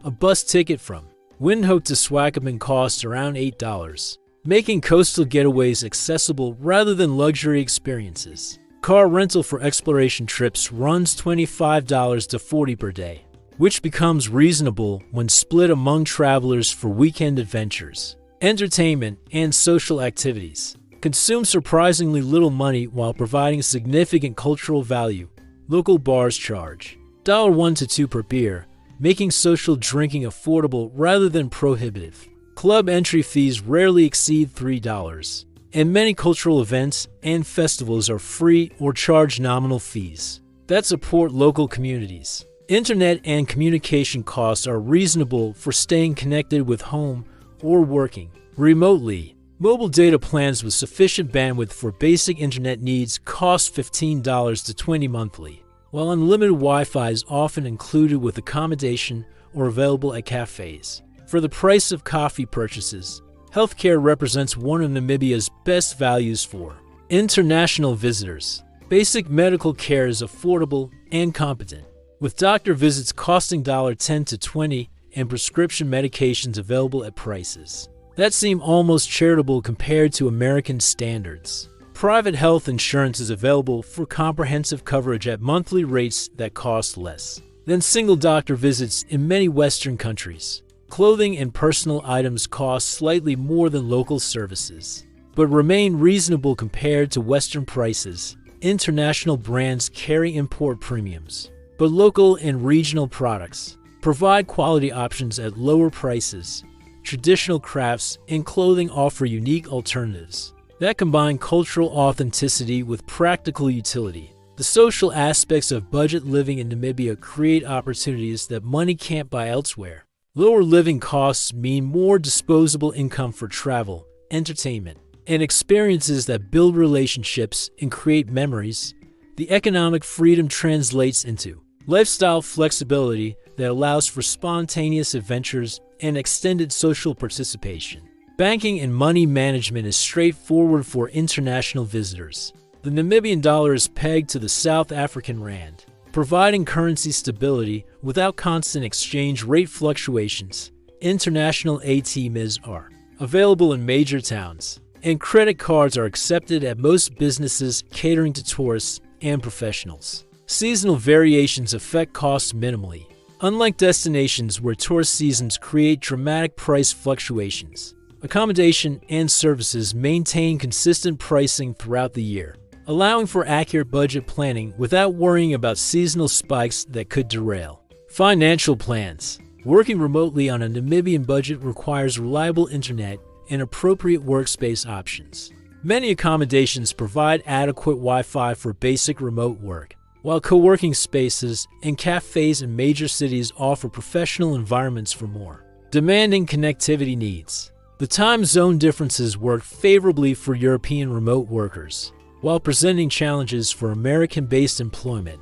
A bus ticket from Windhoek to Swakopmund costs around $8, making coastal getaways accessible rather than luxury experiences. Car rental for exploration trips runs $25 to $40 per day, which becomes reasonable when split among travelers for weekend adventures. Entertainment and social activities consume surprisingly little money while providing significant cultural value. Local bars charge $1 to $2 per beer, making social drinking affordable rather than prohibitive. Club entry fees rarely exceed $3, and many cultural events and festivals are free or charge nominal fees that support local communities. Internet and communication costs are reasonable for staying connected with home or working remotely. Mobile data plans with sufficient bandwidth for basic internet needs cost $15 to $20 monthly, while unlimited Wi-Fi is often included with accommodation or available at cafes. For the price of coffee purchases, healthcare represents one of Namibia's best values for international visitors. Basic medical care is affordable and competent, with doctor visits costing $10 to $20 and prescription medications available at prices that seem almost charitable compared to American standards. Private health insurance is available for comprehensive coverage at monthly rates that cost less than single doctor visits in many Western countries. Clothing and personal items cost slightly more than local services, but remain reasonable compared to Western prices. International brands carry import premiums, but local and regional products provide quality options at lower prices. Traditional crafts and clothing offer unique alternatives that combine cultural authenticity with practical utility. The social aspects of budget living in Namibia create opportunities that money can't buy elsewhere. Lower living costs mean more disposable income for travel, entertainment, and experiences that build relationships and create memories. The economic freedom translates into lifestyle flexibility that allows for spontaneous adventures and extended social participation. Banking and money management is straightforward for international visitors. The Namibian dollar is pegged to the South African rand, providing currency stability without constant exchange rate fluctuations. International ATMs are available in major towns, and credit cards are accepted at most businesses catering to tourists and professionals. Seasonal variations affect costs minimally, unlike destinations where tourist seasons create dramatic price fluctuations. Accommodation and services maintain consistent pricing throughout the year, allowing for accurate budget planning without worrying about seasonal spikes that could derail financial plans. Working remotely on a Namibian budget requires reliable internet and appropriate workspace options. Many accommodations provide adequate Wi-Fi for basic remote work, while co-working spaces and cafes in major cities offer professional environments for more demanding connectivity needs. The time zone differences work favorably for European remote workers, while presenting challenges for American-based employment.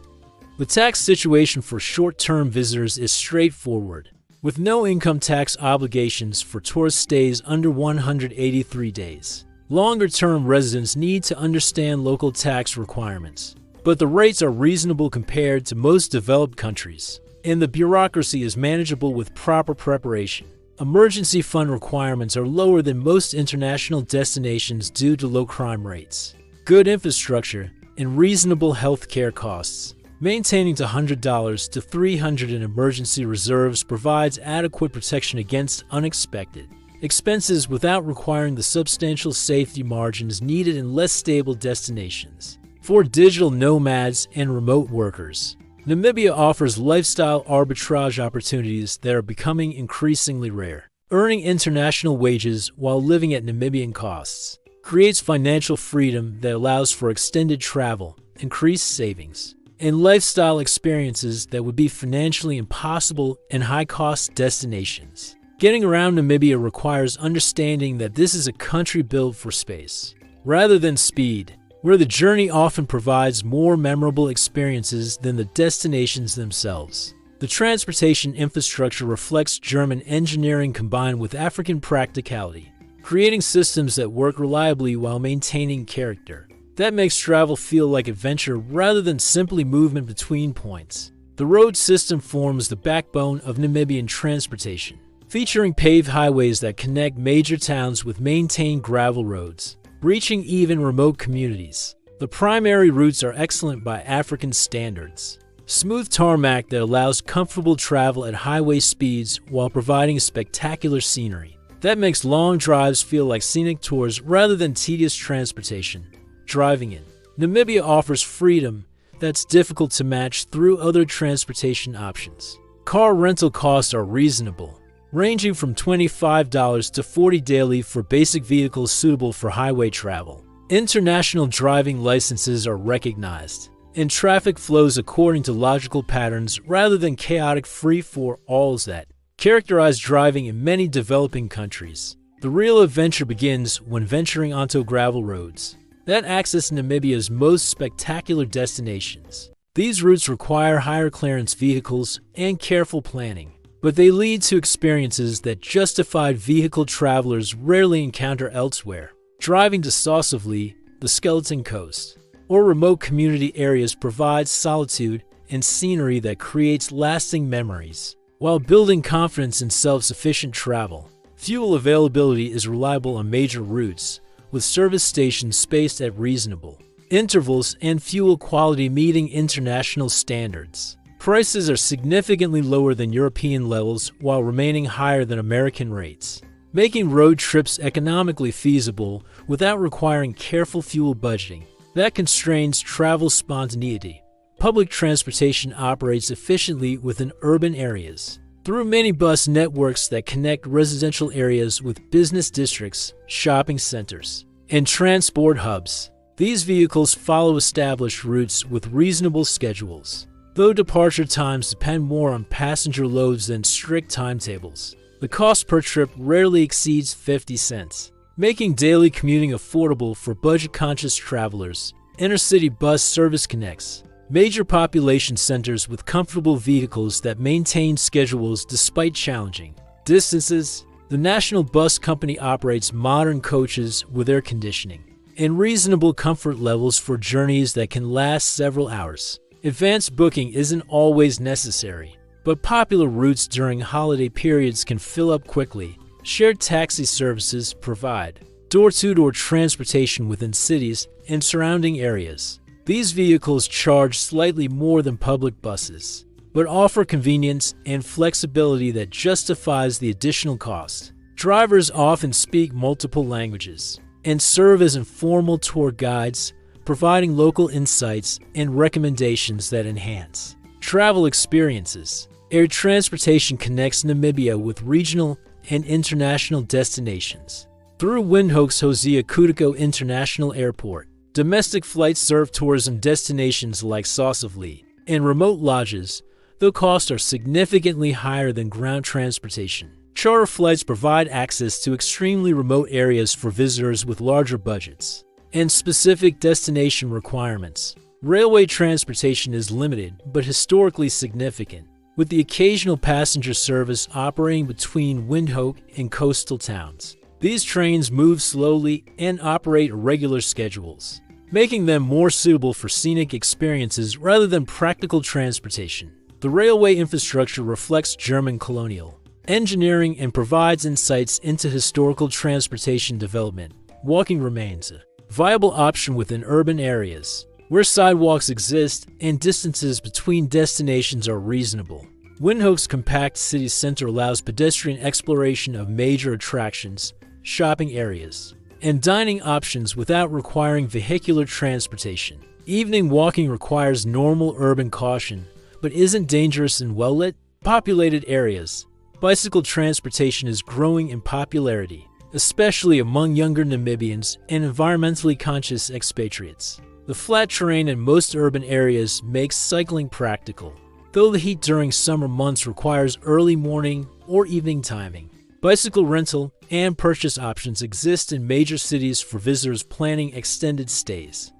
The tax situation for short-term visitors is straightforward, with no income tax obligations for tourist stays under 183 days. Longer-term residents need to understand local tax requirements, but the rates are reasonable compared to most developed countries, and the bureaucracy is manageable with proper preparation. Emergency fund requirements are lower than most international destinations due to low crime rates, good infrastructure, and reasonable health care costs. Maintaining $100 to $300 in emergency reserves provides adequate protection against unexpected expenses without requiring the substantial safety margins needed in less stable destinations. For digital nomads and remote workers, Namibia offers lifestyle arbitrage opportunities that are becoming increasingly rare. Earning international wages while living at Namibian costs creates financial freedom that allows for extended travel, increased savings, and lifestyle experiences that would be financially impossible in high-cost destinations. Getting around Namibia requires understanding that this is a country built for space, rather than speed, where the journey often provides more memorable experiences than the destinations themselves. The transportation infrastructure reflects German engineering combined with African practicality, creating systems that work reliably while maintaining character. That makes travel feel like adventure rather than simply movement between points. The road system forms the backbone of Namibian transportation, featuring paved highways that connect major towns with maintained gravel roads, reaching even remote communities. The primary routes are excellent by African standards. Smooth tarmac that allows comfortable travel at highway speeds while providing spectacular scenery. That makes long drives feel like scenic tours rather than tedious transportation. Driving in Namibia offers freedom that's difficult to match through other transportation options. Car rental costs are reasonable, ranging from $25 to $40 daily for basic vehicles suitable for highway travel. International driving licenses are recognized, and traffic flows according to logical patterns rather than chaotic free-for-alls that characterize driving in many developing countries. The real adventure begins when venturing onto gravel roads that access Namibia's most spectacular destinations. These routes require higher clearance vehicles and careful planning, but they lead to experiences that justified vehicle travelers rarely encounter elsewhere. Driving to Sosavli, the Skeleton Coast, or remote community areas provides solitude and scenery that creates lasting memories, while building confidence in self-sufficient travel. Fuel availability is reliable on major routes, with service stations spaced at reasonable intervals and fuel quality meeting international standards. Prices are significantly lower than European levels while remaining higher than American rates, making road trips economically feasible without requiring careful fuel budgeting. That constrains travel spontaneity. Public transportation operates efficiently within urban areas through minibus networks that connect residential areas with business districts, shopping centers, and transport hubs. These vehicles follow established routes with reasonable schedules, though departure times depend more on passenger loads than strict timetables. The cost per trip rarely exceeds 50 cents, making daily commuting affordable for budget-conscious travelers. Intercity bus service connects major population centers with comfortable vehicles that maintain schedules despite challenging distances. The National Bus Company operates modern coaches with air conditioning and reasonable comfort levels for journeys that can last several hours. Advanced booking isn't always necessary, but popular routes during holiday periods can fill up quickly. Shared taxi services provide door-to-door transportation within cities and surrounding areas. These vehicles charge slightly more than public buses, but offer convenience and flexibility that justifies the additional cost. Drivers often speak multiple languages and serve as informal tour guides, providing local insights and recommendations that enhance travel experiences. Air transportation connects Namibia with regional and international destinations. Through Windhoek's Hosea Kutiko International Airport, domestic flights serve tourism destinations like Sosavli and remote lodges, though costs are significantly higher than ground transportation. Charter flights provide access to extremely remote areas for visitors with larger budgets and specific destination requirements. Railway transportation is limited but historically significant, with the occasional passenger service operating between Windhoek and coastal towns. These trains move slowly and operate irregular schedules, making them more suitable for scenic experiences rather than practical transportation. The railway infrastructure reflects German colonial engineering and provides insights into historical transportation development. Walking remains a viable option within urban areas, where sidewalks exist and distances between destinations are reasonable. Windhoek's compact city center allows pedestrian exploration of major attractions, shopping areas, and dining options without requiring vehicular transportation. Evening walking requires normal urban caution, but isn't dangerous in well-lit, populated areas. Bicycle transportation is growing in popularity, especially among younger Namibians and environmentally conscious expatriates. The flat terrain in most urban areas makes cycling practical, though the heat during summer months requires early morning or evening timing. Bicycle rental and purchase options exist in major cities for visitors planning extended stays.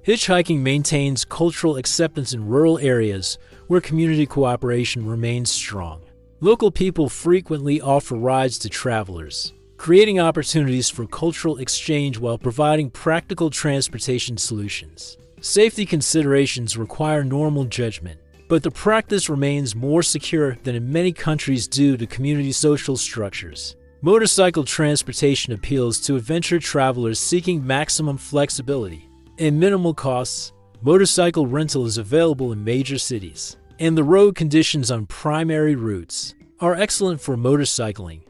Hitchhiking maintains cultural acceptance in rural areas where community cooperation remains strong. Local people frequently offer rides to travelers, creating opportunities for cultural exchange while providing practical transportation solutions. Safety considerations require normal judgment, but the practice remains more secure than in many countries due to community social structures. Motorcycle transportation appeals to adventure travelers seeking maximum flexibility and minimal costs. Motorcycle rental is available in major cities, and the road conditions on primary routes are excellent for motorcycling.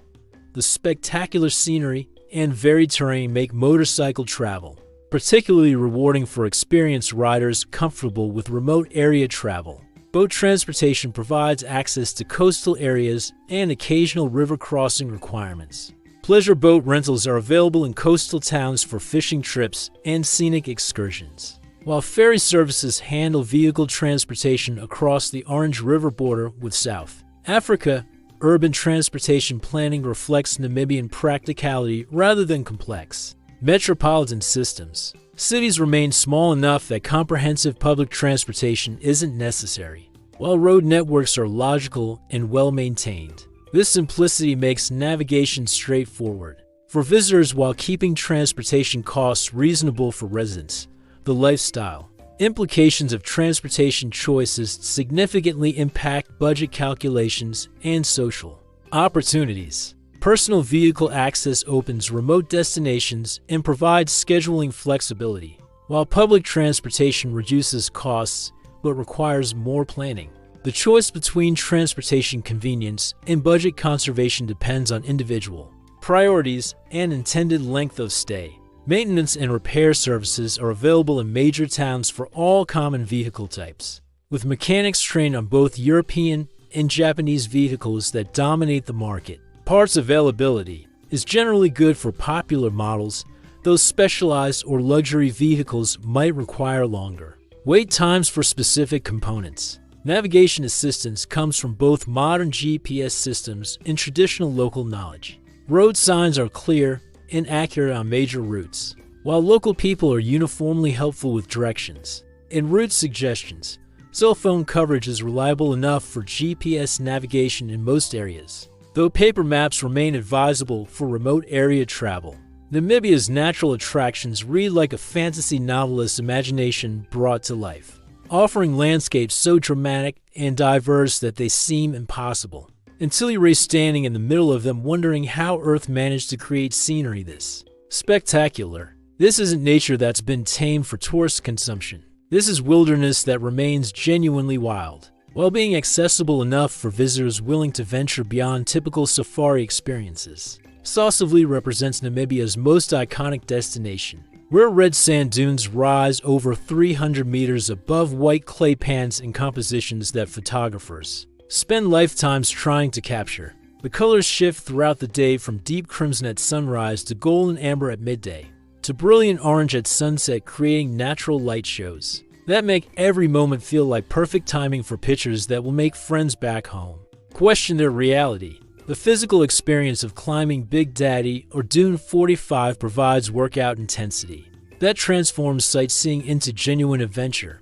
The spectacular scenery and varied terrain make motorcycle travel particularly rewarding for experienced riders comfortable with remote area travel. Boat transportation provides access to coastal areas and occasional river crossing requirements. Pleasure boat rentals are available in coastal towns for fishing trips and scenic excursions, while ferry services handle vehicle transportation across the Orange River border with South Africa. Urban transportation planning reflects Namibian practicality rather than complex metropolitan systems. Cities remain small enough that comprehensive public transportation isn't necessary, while road networks are logical and well-maintained. This simplicity makes navigation straightforward for visitors while keeping transportation costs reasonable for residents. The lifestyle implications of transportation choices significantly impact budget calculations and social opportunities. Personal vehicle access opens remote destinations and provides scheduling flexibility, while public transportation reduces costs but requires more planning. The choice between transportation convenience and budget conservation depends on individual priorities and intended length of stay. Maintenance and repair services are available in major towns for all common vehicle types, with mechanics trained on both European and Japanese vehicles that dominate the market. Parts availability is generally good for popular models, though specialized or luxury vehicles might require longer wait times for specific components. Navigation assistance comes from both modern GPS systems and traditional local knowledge. Road signs are clear and accurate on major routes, while local people are uniformly helpful with directions and route suggestions. Cell phone coverage is reliable enough for GPS navigation in most areas, though paper maps remain advisable for remote area travel. Namibia's natural attractions read like a fantasy novelist's imagination brought to life, offering landscapes so dramatic and diverse that they seem impossible, until you're standing in the middle of them wondering how Earth managed to create scenery this spectacular. This isn't nature that's been tamed for tourist consumption. This is wilderness that remains genuinely wild, while being accessible enough for visitors willing to venture beyond typical safari experiences. Sosaville represents Namibia's most iconic destination, where red sand dunes rise over 300 meters above white clay pans in compositions that photographers spend lifetimes trying to capture. The colors shift throughout the day from deep crimson at sunrise to golden amber at midday, to brilliant orange at sunset, creating natural light shows that make every moment feel like perfect timing for pictures that will make friends back home question their reality. The physical experience of climbing Big Daddy or Dune 45 provides workout intensity that transforms sightseeing into genuine adventure.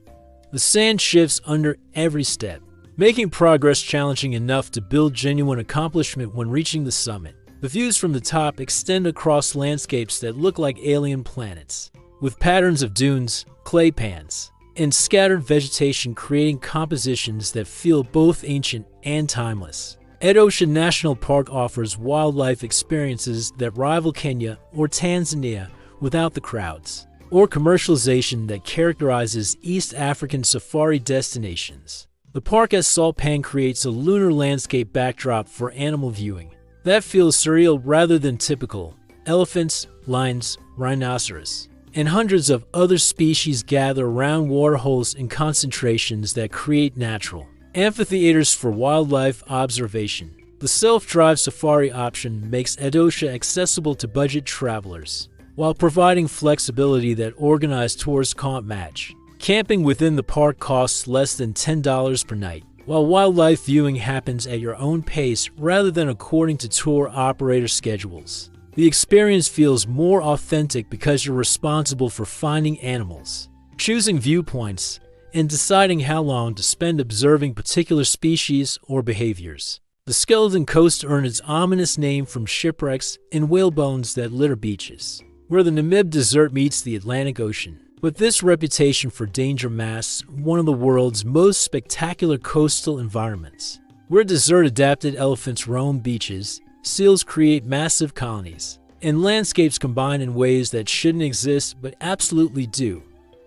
The sand shifts under every step, making progress challenging enough to build genuine accomplishment when reaching the summit. The views from the top extend across landscapes that look like alien planets, with patterns of dunes, clay pans, and scattered vegetation creating compositions that feel both ancient and timeless. Etosha National Park offers wildlife experiences that rival Kenya or Tanzania without the crowds. or commercialization that characterizes East African safari destinations. The park at Salt Pan creates a lunar landscape backdrop for animal viewing that feels surreal rather than typical. Elephants, lions, rhinoceros, and hundreds of other species gather around waterholes in concentrations that create natural amphitheaters for wildlife observation. The self-drive safari option makes Etosha accessible to budget travelers, while providing flexibility that organized tours can't match. Camping within the park costs less than $10 per night, while wildlife viewing happens at your own pace rather than according to tour operator schedules. The experience feels more authentic because you're responsible for finding animals, choosing viewpoints, and deciding how long to spend observing particular species or behaviors. The Skeleton Coast earned its ominous name from shipwrecks and whale bones that litter beaches, where the Namib Desert meets the Atlantic Ocean. But this reputation for danger masks one of the world's most spectacular coastal environments, where desert-adapted elephants roam beaches, seals create massive colonies, and landscapes combine in ways that shouldn't exist but absolutely do.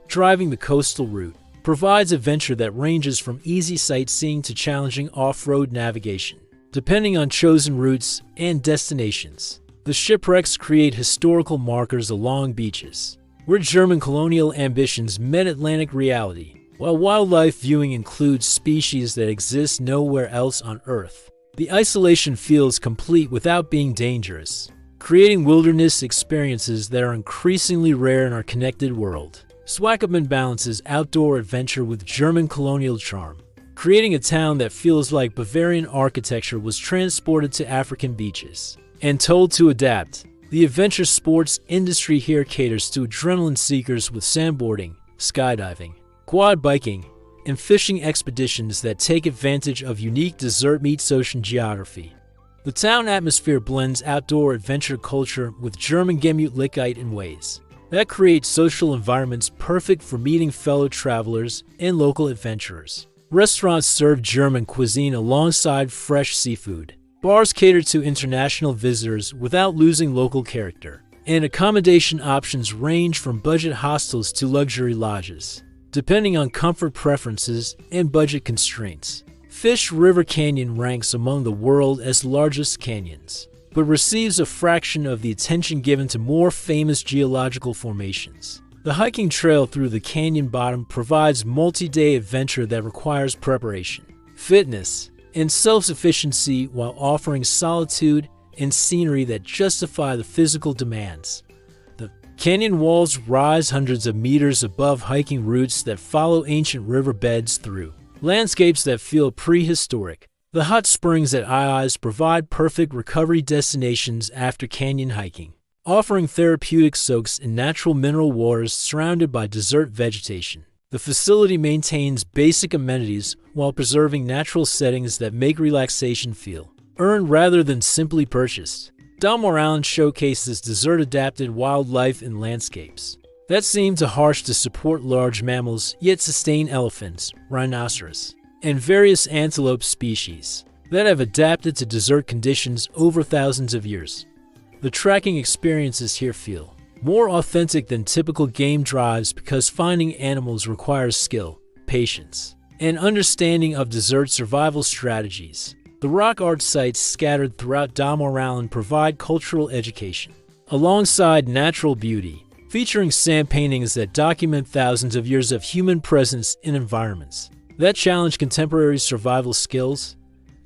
Driving the coastal route provides adventure that ranges from easy sightseeing to challenging off-road navigation, depending on chosen routes and destinations. The shipwrecks create historical markers along beaches, where German colonial ambitions met Atlantic reality, while wildlife viewing includes species that exist nowhere else on Earth. The isolation feels complete without being dangerous, creating wilderness experiences that are increasingly rare in our connected world. Swakopmund balances outdoor adventure with German colonial charm, creating a town that feels like Bavarian architecture was transported to African beaches. And told to adapt, the adventure sports industry here caters to adrenaline seekers with sandboarding, skydiving, quad biking, and fishing expeditions that take advantage of unique desert meets ocean geography. The town atmosphere blends outdoor adventure culture with German Gemütlichkeit in ways that create social environments perfect for meeting fellow travelers and local adventurers. Restaurants serve German cuisine alongside fresh seafood. Bars cater to international visitors without losing local character. And accommodation options range from budget hostels to luxury lodges, depending on comfort preferences and budget constraints. Fish River Canyon ranks among the world's largest canyons, but receives a fraction of the attention given to more famous geological formations. The hiking trail through the canyon bottom provides multi-day adventure that requires preparation, fitness, and self-sufficiency while offering solitude and scenery that justify the physical demands. The canyon walls rise hundreds of meters above hiking routes that follow ancient riverbeds through landscapes that feel prehistoric. The hot springs at Eyes provide perfect recovery destinations after canyon hiking, offering therapeutic soaks in natural mineral waters surrounded by desert vegetation. The facility maintains basic amenities while preserving natural settings that make relaxation feel earned rather than simply purchased. Dalmore Island showcases desert-adapted wildlife and landscapes that seem too harsh to support large mammals yet sustain elephants, rhinoceros, and various antelope species that have adapted to desert conditions over thousands of years. The trekking experiences here feel more authentic than typical game drives because finding animals requires skill, patience, and understanding of desert survival strategies. The rock art sites scattered throughout Dalmore Island provide cultural education, alongside natural beauty, featuring sand paintings that document thousands of years of human presence in environments that challenge contemporary survival skills.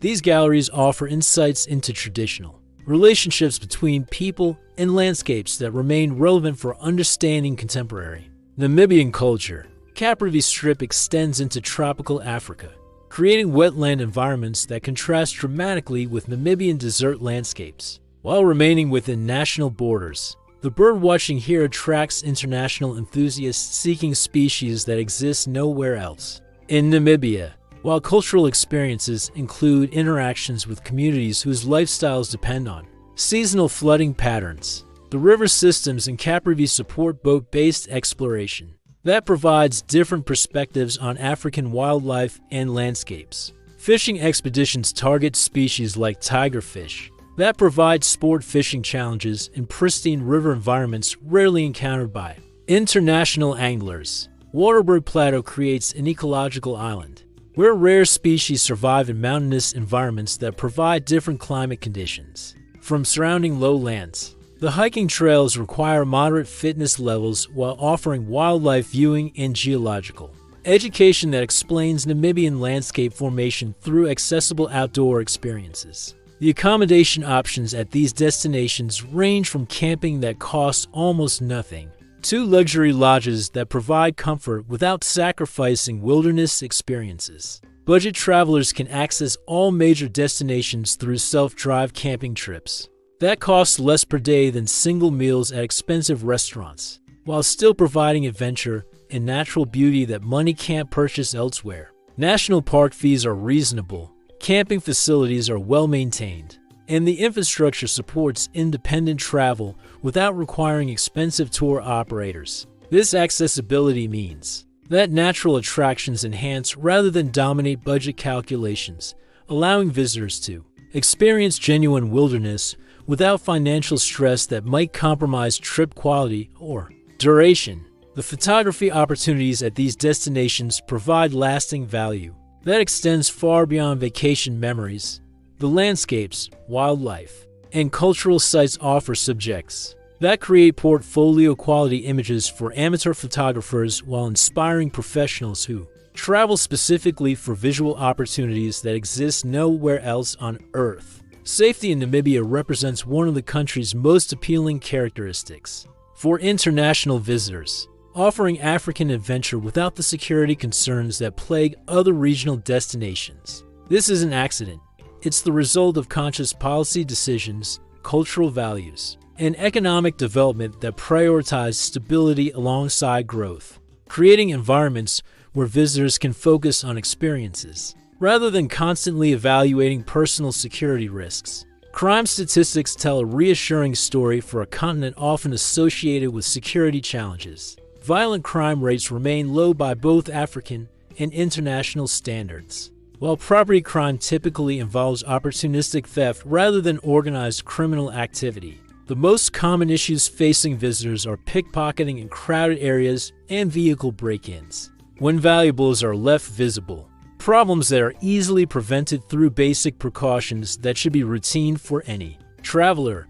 These galleries offer insights into traditional relationships between people and landscapes that remain relevant for understanding contemporary Namibian culture. Caprivi Strip extends into tropical Africa, creating wetland environments that contrast dramatically with Namibian desert landscapes, while remaining within national borders. The birdwatching here attracts international enthusiasts seeking species that exist nowhere else. In Namibia, while cultural experiences include interactions with communities whose lifestyles depend on seasonal flooding patterns, the river systems in Caprivi support boat-based exploration that provides different perspectives on African wildlife and landscapes. Fishing expeditions target species like tigerfish that provide sport fishing challenges in pristine river environments rarely encountered by International anglers. Waterberg Plateau creates an ecological island, where rare species survive in mountainous environments that provide different climate conditions from surrounding lowlands. The hiking trails require moderate fitness levels while offering wildlife viewing and geological education that explains Namibian landscape formation through accessible outdoor experiences. The accommodation options at these destinations range from camping that costs almost nothing to luxury lodges that provide comfort without sacrificing wilderness experiences. Budget travelers can access all major destinations through self-drive camping trips that cost less per day than single meals at expensive restaurants, while still providing adventure and natural beauty that money can't purchase elsewhere. National park fees are reasonable, camping facilities are well maintained, and the infrastructure supports independent travel without requiring expensive tour operators. This accessibility means that natural attractions enhance rather than dominate budget calculations, allowing visitors to experience genuine wilderness without financial stress that might compromise trip quality or duration. The photography opportunities at these destinations provide lasting value that extends far beyond vacation memories. The landscapes, wildlife, and cultural sites offer subjects that create portfolio-quality images for amateur photographers while inspiring professionals who travel specifically for visual opportunities that exist nowhere else on Earth. Safety in Namibia represents one of the country's most appealing characteristics for international visitors, offering African adventure without the security concerns that plague other regional destinations. This is an accident. It's the result of conscious policy decisions, cultural values, and economic development that prioritize stability alongside growth, creating environments where visitors can focus on experiences rather than constantly evaluating personal security risks. Crime statistics tell a reassuring story for a continent often associated with security challenges. Violent crime rates remain low by both African and international standards, while property crime typically involves opportunistic theft rather than organized criminal activity. The most common issues facing visitors are pickpocketing in crowded areas and vehicle break-ins, when valuables are left visible. Problems that are easily prevented through basic precautions that should be routine for any traveler.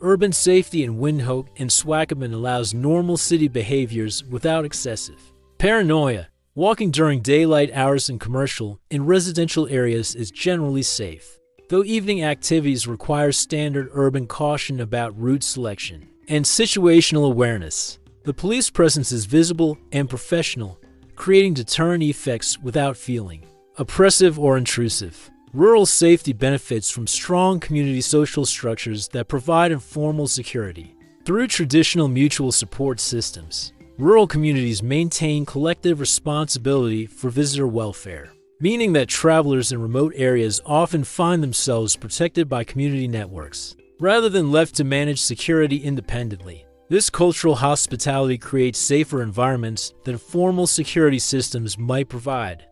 Urban safety in Windhoek and Swakopmund allows normal city behaviors without excessive paranoia. Walking during daylight hours in commercial and residential areas is generally safe, though evening activities require standard urban caution about route selection and situational awareness. The police presence is visible and professional, creating deterrent effects without feeling oppressive or intrusive. Rural safety benefits from strong community social structures that provide informal security. Through traditional mutual support systems, rural communities maintain collective responsibility for visitor welfare, meaning that travelers in remote areas often find themselves protected by community networks, rather than left to manage security independently. This cultural hospitality creates safer environments than formal security systems might provide.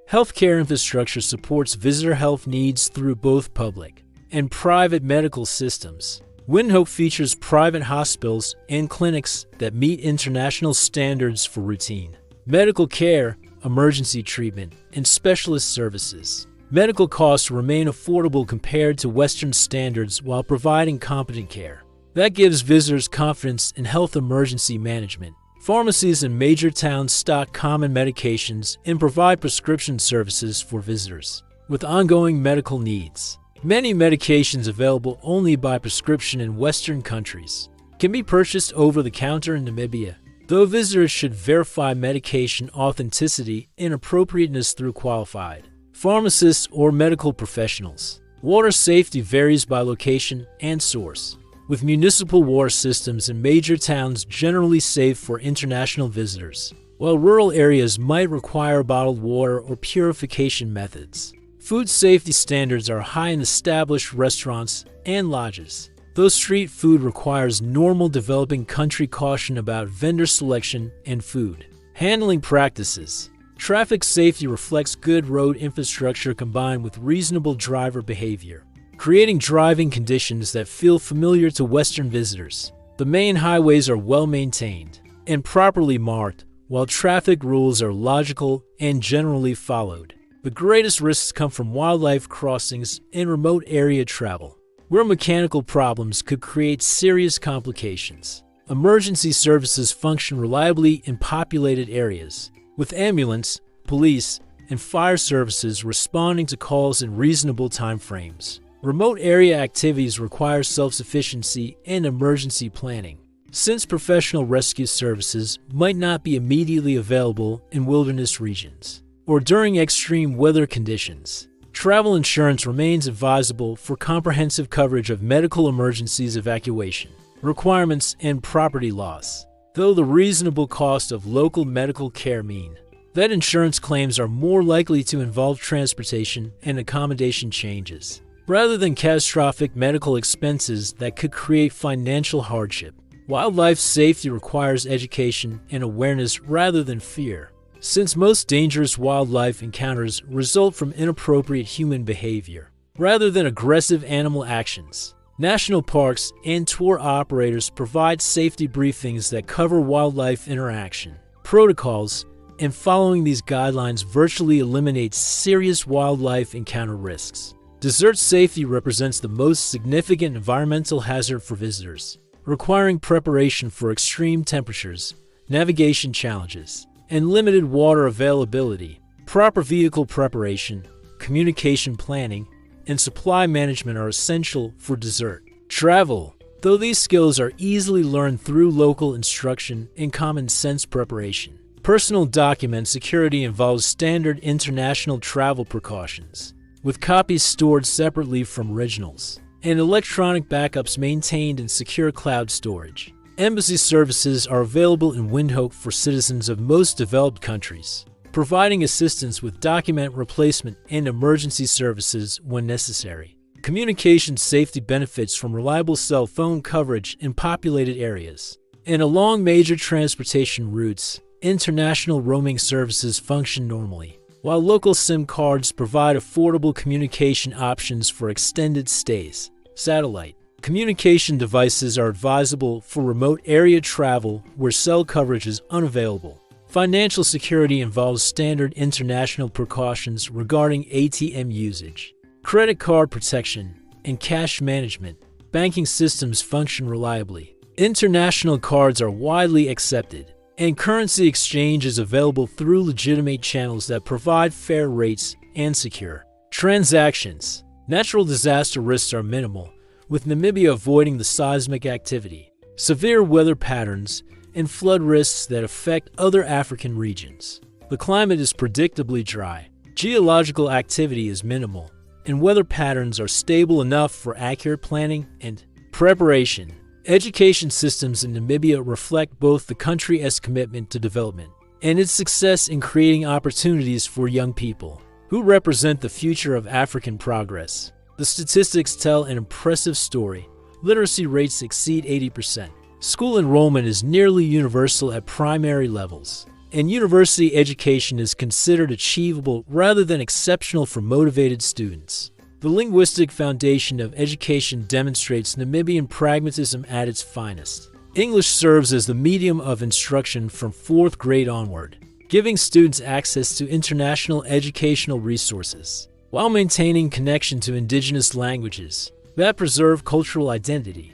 Healthcare infrastructure supports visitor health needs through both public and private medical systems. Windhoek features private hospitals and clinics that meet international standards for routine medical care, emergency treatment, and specialist services. Medical costs remain affordable compared to Western standards while providing competent care that gives visitors confidence in health emergency management. Pharmacies in major towns stock common medications and provide prescription services for visitors with ongoing medical needs. Many medications available only by prescription in Western countries can be purchased over the counter in Namibia, though visitors should verify medication authenticity and appropriateness through qualified pharmacists or medical professionals. Water safety varies by location and source, with municipal water systems in major towns generally safe for international visitors, while rural areas might require bottled water or purification methods. Food safety standards are high in established restaurants and lodges, though street food requires normal developing country caution about vendor selection and food handling practices. Traffic safety reflects good road infrastructure combined with reasonable driver behavior, creating driving conditions that feel familiar to Western visitors. The main highways are well maintained, and properly marked, while traffic rules are logical and generally followed. The greatest risks come from wildlife crossings and remote area travel, where mechanical problems could create serious complications. Emergency services function reliably in populated areas, with ambulance, police, and fire services responding to calls in reasonable time frames. Remote area activities require self-sufficiency and emergency planning, since professional rescue services might not be immediately available in wilderness regions or during extreme weather conditions. Travel insurance remains advisable for comprehensive coverage of medical emergencies, evacuation requirements, and property loss, though the reasonable cost of local medical care mean that insurance claims are more likely to involve transportation and accommodation changes, rather than catastrophic medical expenses that could create financial hardship. Wildlife safety requires education and awareness rather than fear, since most dangerous wildlife encounters result from inappropriate human behavior, rather than aggressive animal actions. National parks and tour operators provide safety briefings that cover wildlife interaction protocols, and following these guidelines virtually eliminates serious wildlife encounter risks. Desert safety represents the most significant environmental hazard for visitors, requiring preparation for extreme temperatures, navigation challenges, and limited water availability. Proper vehicle preparation, communication planning, and supply management are essential for desert travel, though these skills are easily learned through local instruction and common sense preparation. Personal document security involves standard international travel precautions, with copies stored separately from originals, and electronic backups maintained in secure cloud storage. Embassy services are available in Windhoek for citizens of most developed countries, providing assistance with document replacement and emergency services when necessary. Communication safety benefits from reliable cell phone coverage in populated areas. And along major transportation routes, international roaming services function normally, while local SIM cards provide affordable communication options for extended stays. Satellite communication devices are advisable for remote area travel where cell coverage is unavailable. Financial security involves standard international precautions regarding ATM usage, credit card protection, and cash management. Banking systems function reliably. International cards are widely accepted, and currency exchange is available through legitimate channels that provide fair rates and secure transactions. Natural disaster risks are minimal, with Namibia avoiding the seismic activity, severe weather patterns, and flood risks that affect other African regions. The climate is predictably dry, geological activity is minimal, and weather patterns are stable enough for accurate planning and preparation. Education systems in Namibia reflect both the country's commitment to development and its success in creating opportunities for young people, who represent the future of African progress. The statistics tell an impressive story. Literacy rates exceed 80%. School enrollment is nearly universal at primary levels, and university education is considered achievable rather than exceptional for motivated students. The linguistic foundation of education demonstrates Namibian pragmatism at its finest. English serves as the medium of instruction from 4th grade onward, giving students access to international educational resources, while maintaining connection to indigenous languages that preserve cultural identity.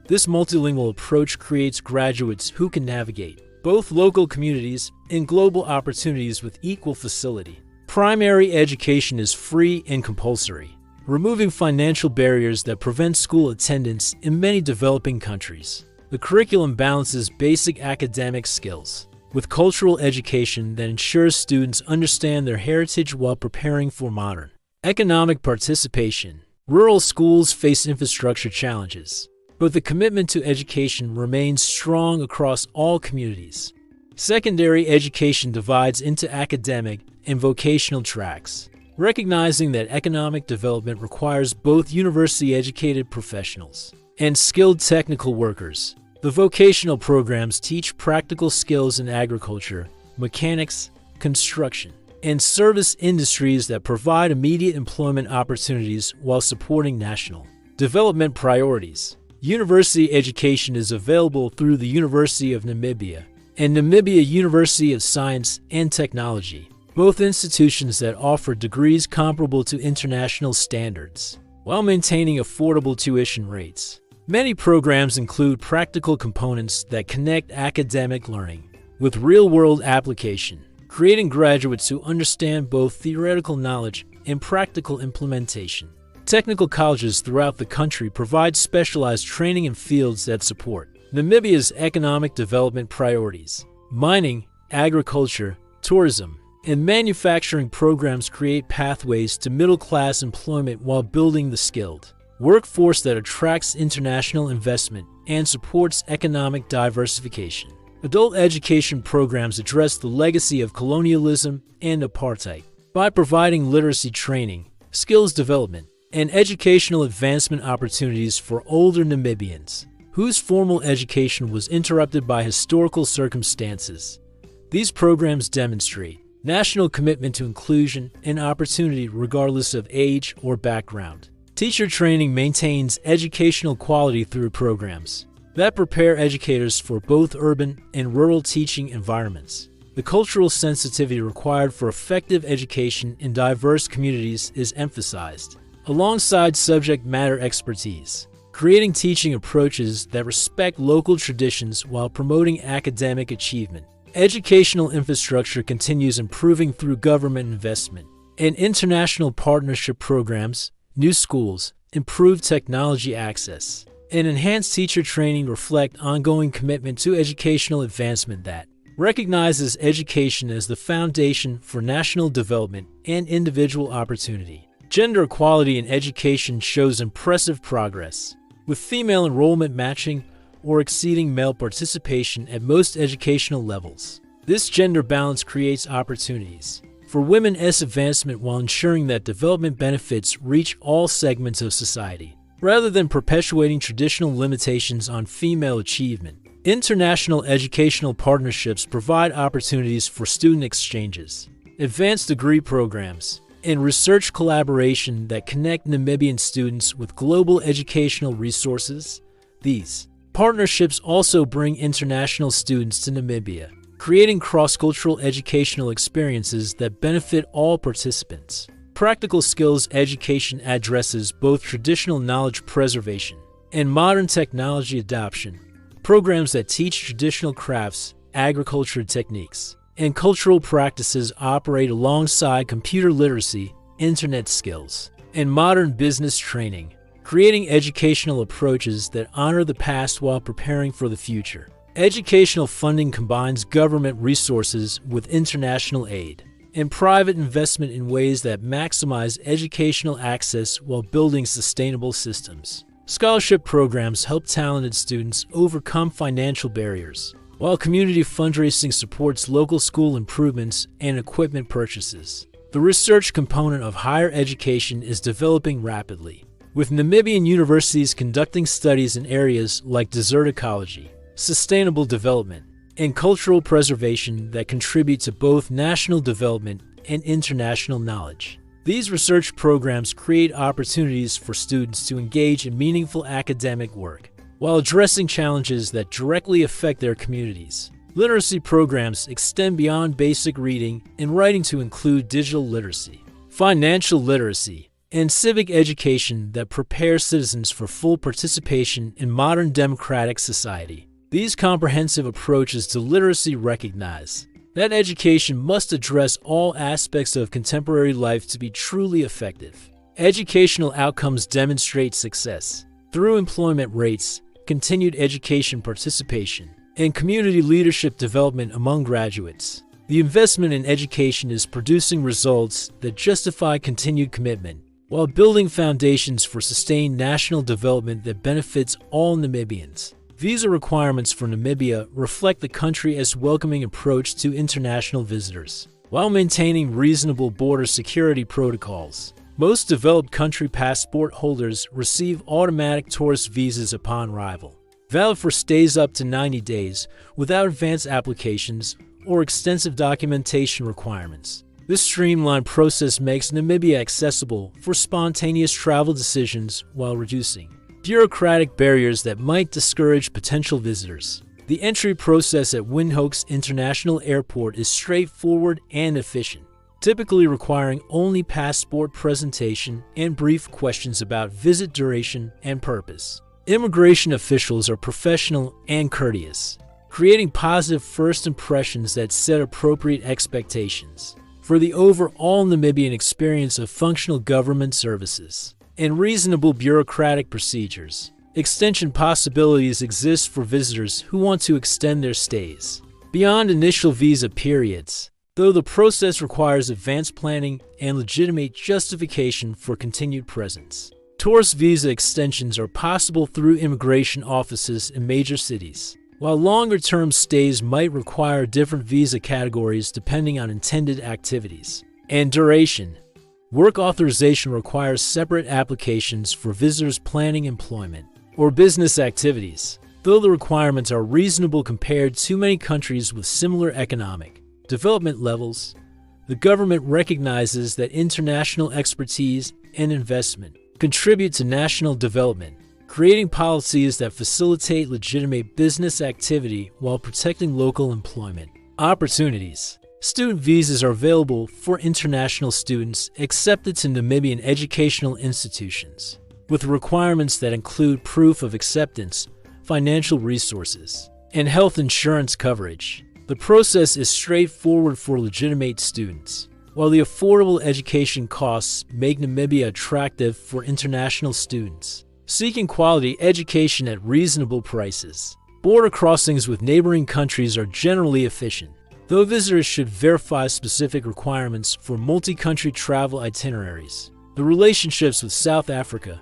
This multilingual approach creates graduates who can navigate both local communities and global opportunities with equal facility. Primary education is free and compulsory, removing financial barriers that prevent school attendance in many developing countries. The curriculum balances basic academic skills with cultural education that ensures students understand their heritage while preparing for modern economic participation. Rural schools face infrastructure challenges, but the commitment to education remains strong across all communities. Secondary education divides into academic and vocational tracks, recognizing that economic development requires both university-educated professionals and skilled technical workers. The vocational programs teach practical skills in agriculture, mechanics, construction, and service industries that provide immediate employment opportunities while supporting national development priorities. University education is available through the University of Namibia, and Namibia University of Science and Technology, both institutions that offer degrees comparable to international standards, while maintaining affordable tuition rates. Many programs include practical components that connect academic learning with real-world application, creating graduates who understand both theoretical knowledge and practical implementation. Technical colleges throughout the country provide specialized training in fields that support Namibia's economic development priorities. Mining, agriculture, tourism, and manufacturing programs create pathways to middle-class employment while building the skilled workforce that attracts international investment and supports economic diversification. Adult education programs address the legacy of colonialism and apartheid by providing literacy training, skills development, and educational advancement opportunities for older Namibians whose formal education was interrupted by historical circumstances. These programs demonstrate national commitment to inclusion and opportunity regardless of age or background. Teacher training maintains educational quality through programs that prepare educators for both urban and rural teaching environments. The cultural sensitivity required for effective education in diverse communities is emphasized, alongside subject matter expertise, creating teaching approaches that respect local traditions while promoting academic achievement. Educational infrastructure continues improving through government investment and international partnership programs. New schools, improved technology access, and enhanced teacher training reflect ongoing commitment to educational advancement that recognizes education as the foundation for national development and individual opportunity. Gender equality in education shows impressive progress, with female enrollment matching or exceeding male participation at most educational levels. This gender balance creates opportunities for women's advancement while ensuring that development benefits reach all segments of society, rather than perpetuating traditional limitations on female achievement. International educational partnerships provide opportunities for student exchanges, advanced degree programs, and research collaboration that connect Namibian students with global educational resources. These partnerships also bring international students to Namibia, creating cross-cultural educational experiences that benefit all participants. Practical skills education addresses both traditional knowledge preservation and modern technology adoption. Programs that teach traditional crafts, agriculture techniques, and cultural practices operate alongside computer literacy, internet skills, and modern business training, creating educational approaches that honor the past while preparing for the future. Educational funding combines government resources with international aid and private investment in ways that maximize educational access while building sustainable systems. Scholarship programs help talented students overcome financial barriers, while community fundraising supports local school improvements and equipment purchases. The research component of higher education is developing rapidly, with Namibian universities conducting studies in areas like desert ecology, sustainable development, and cultural preservation that contribute to both national development and international knowledge. These research programs create opportunities for students to engage in meaningful academic work while addressing challenges that directly affect their communities. Literacy programs extend beyond basic reading and writing to include digital literacy, financial literacy, and civic education that prepare citizens for full participation in modern democratic society. These comprehensive approaches to literacy recognize that education must address all aspects of contemporary life to be truly effective. Educational outcomes demonstrate success through employment rates, continued education participation, and community leadership development among graduates. The investment in education is producing results that justify continued commitment, while building foundations for sustained national development that benefits all Namibians. Visa requirements for Namibia reflect the country's welcoming approach to international visitors, while maintaining reasonable border security protocols. Most developed country passport holders receive automatic tourist visas upon arrival, valid for stays up to 90 days without advance applications or extensive documentation requirements. This streamlined process makes Namibia accessible for spontaneous travel decisions while reducing bureaucratic barriers that might discourage potential visitors. The entry process at Windhoek's International Airport is straightforward and efficient, typically requiring only passport presentation and brief questions about visit duration and purpose. Immigration officials are professional and courteous, creating positive first impressions that set appropriate expectations for the overall Namibian experience of functional government services and reasonable bureaucratic procedures. Extension possibilities exist for visitors who want to extend their stays beyond initial visa periods, though the process requires advanced planning and legitimate justification for continued presence. Tourist visa extensions are possible through immigration offices in major cities, while longer-term stays might require different visa categories depending on intended activities and duration. Work authorization requires separate applications for visitors planning employment or business activities, though the requirements are reasonable compared to many countries with similar economic development levels. The government recognizes that international expertise and investment contribute to national development, creating policies that facilitate legitimate business activity while protecting local employment opportunities. Student visas are available for international students accepted to Namibian educational institutions, with requirements that include proof of acceptance, financial resources, and health insurance coverage. The process is straightforward for legitimate students, while the affordable education costs make Namibia attractive for international students seeking quality education at reasonable prices. Border crossings with neighboring countries are generally efficient, though visitors should verify specific requirements for multi-country travel itineraries. The relationships with South Africa,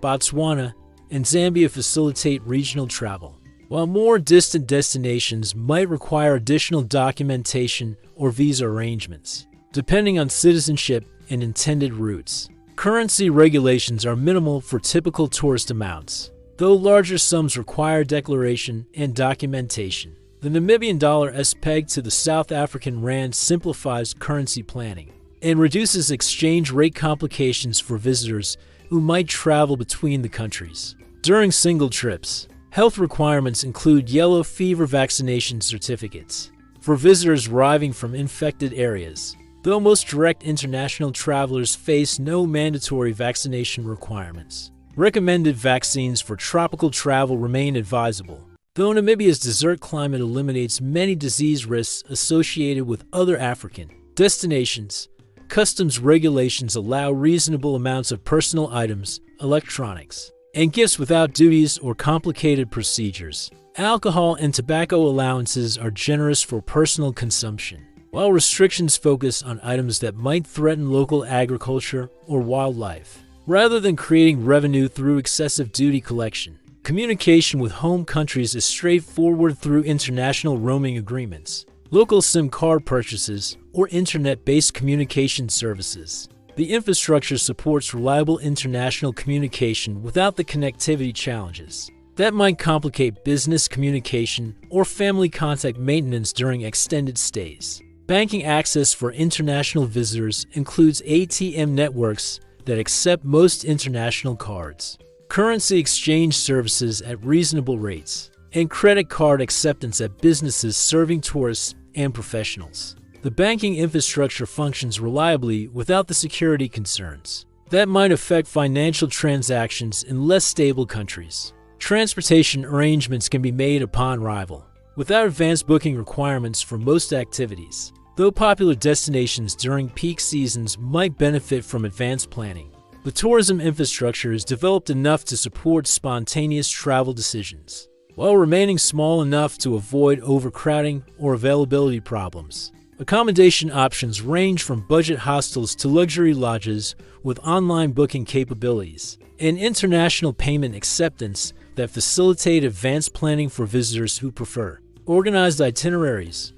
Botswana, and Zambia facilitate regional travel, while more distant destinations might require additional documentation or visa arrangements, depending on citizenship and intended routes. Currency regulations are minimal for typical tourist amounts, though larger sums require declaration and documentation. The Namibian dollar as pegged to the South African rand simplifies currency planning and reduces exchange rate complications for visitors who might travel between the countries. During single trips, health requirements include yellow fever vaccination certificates for visitors arriving from infected areas, though most direct international travelers face no mandatory vaccination requirements. Recommended vaccines for tropical travel remain advisable, though Namibia's desert climate eliminates many disease risks associated with other African destinations. Customs regulations allow reasonable amounts of personal items, electronics, and gifts without duties or complicated procedures. Alcohol and tobacco allowances are generous for personal consumption, while restrictions focus on items that might threaten local agriculture or wildlife, rather than creating revenue through excessive duty collection. Communication with home countries is straightforward through international roaming agreements, local SIM card purchases, or internet-based communication services. The infrastructure supports reliable international communication without the connectivity challenges that might complicate business communication or family contact maintenance during extended stays. Banking access for international visitors includes ATM networks that accept most international cards, currency exchange services at reasonable rates, and credit card acceptance at businesses serving tourists and professionals. The banking infrastructure functions reliably without the security concerns that might affect financial transactions in less stable countries. Transportation arrangements can be made upon arrival, without advanced booking requirements for most activities, though popular destinations during peak seasons might benefit from advanced planning. The tourism infrastructure is developed enough to support spontaneous travel decisions, while remaining small enough to avoid overcrowding or availability problems. Accommodation options range from budget hostels to luxury lodges with online booking capabilities and international payment acceptance that facilitate advanced planning for visitors who prefer organized itineraries.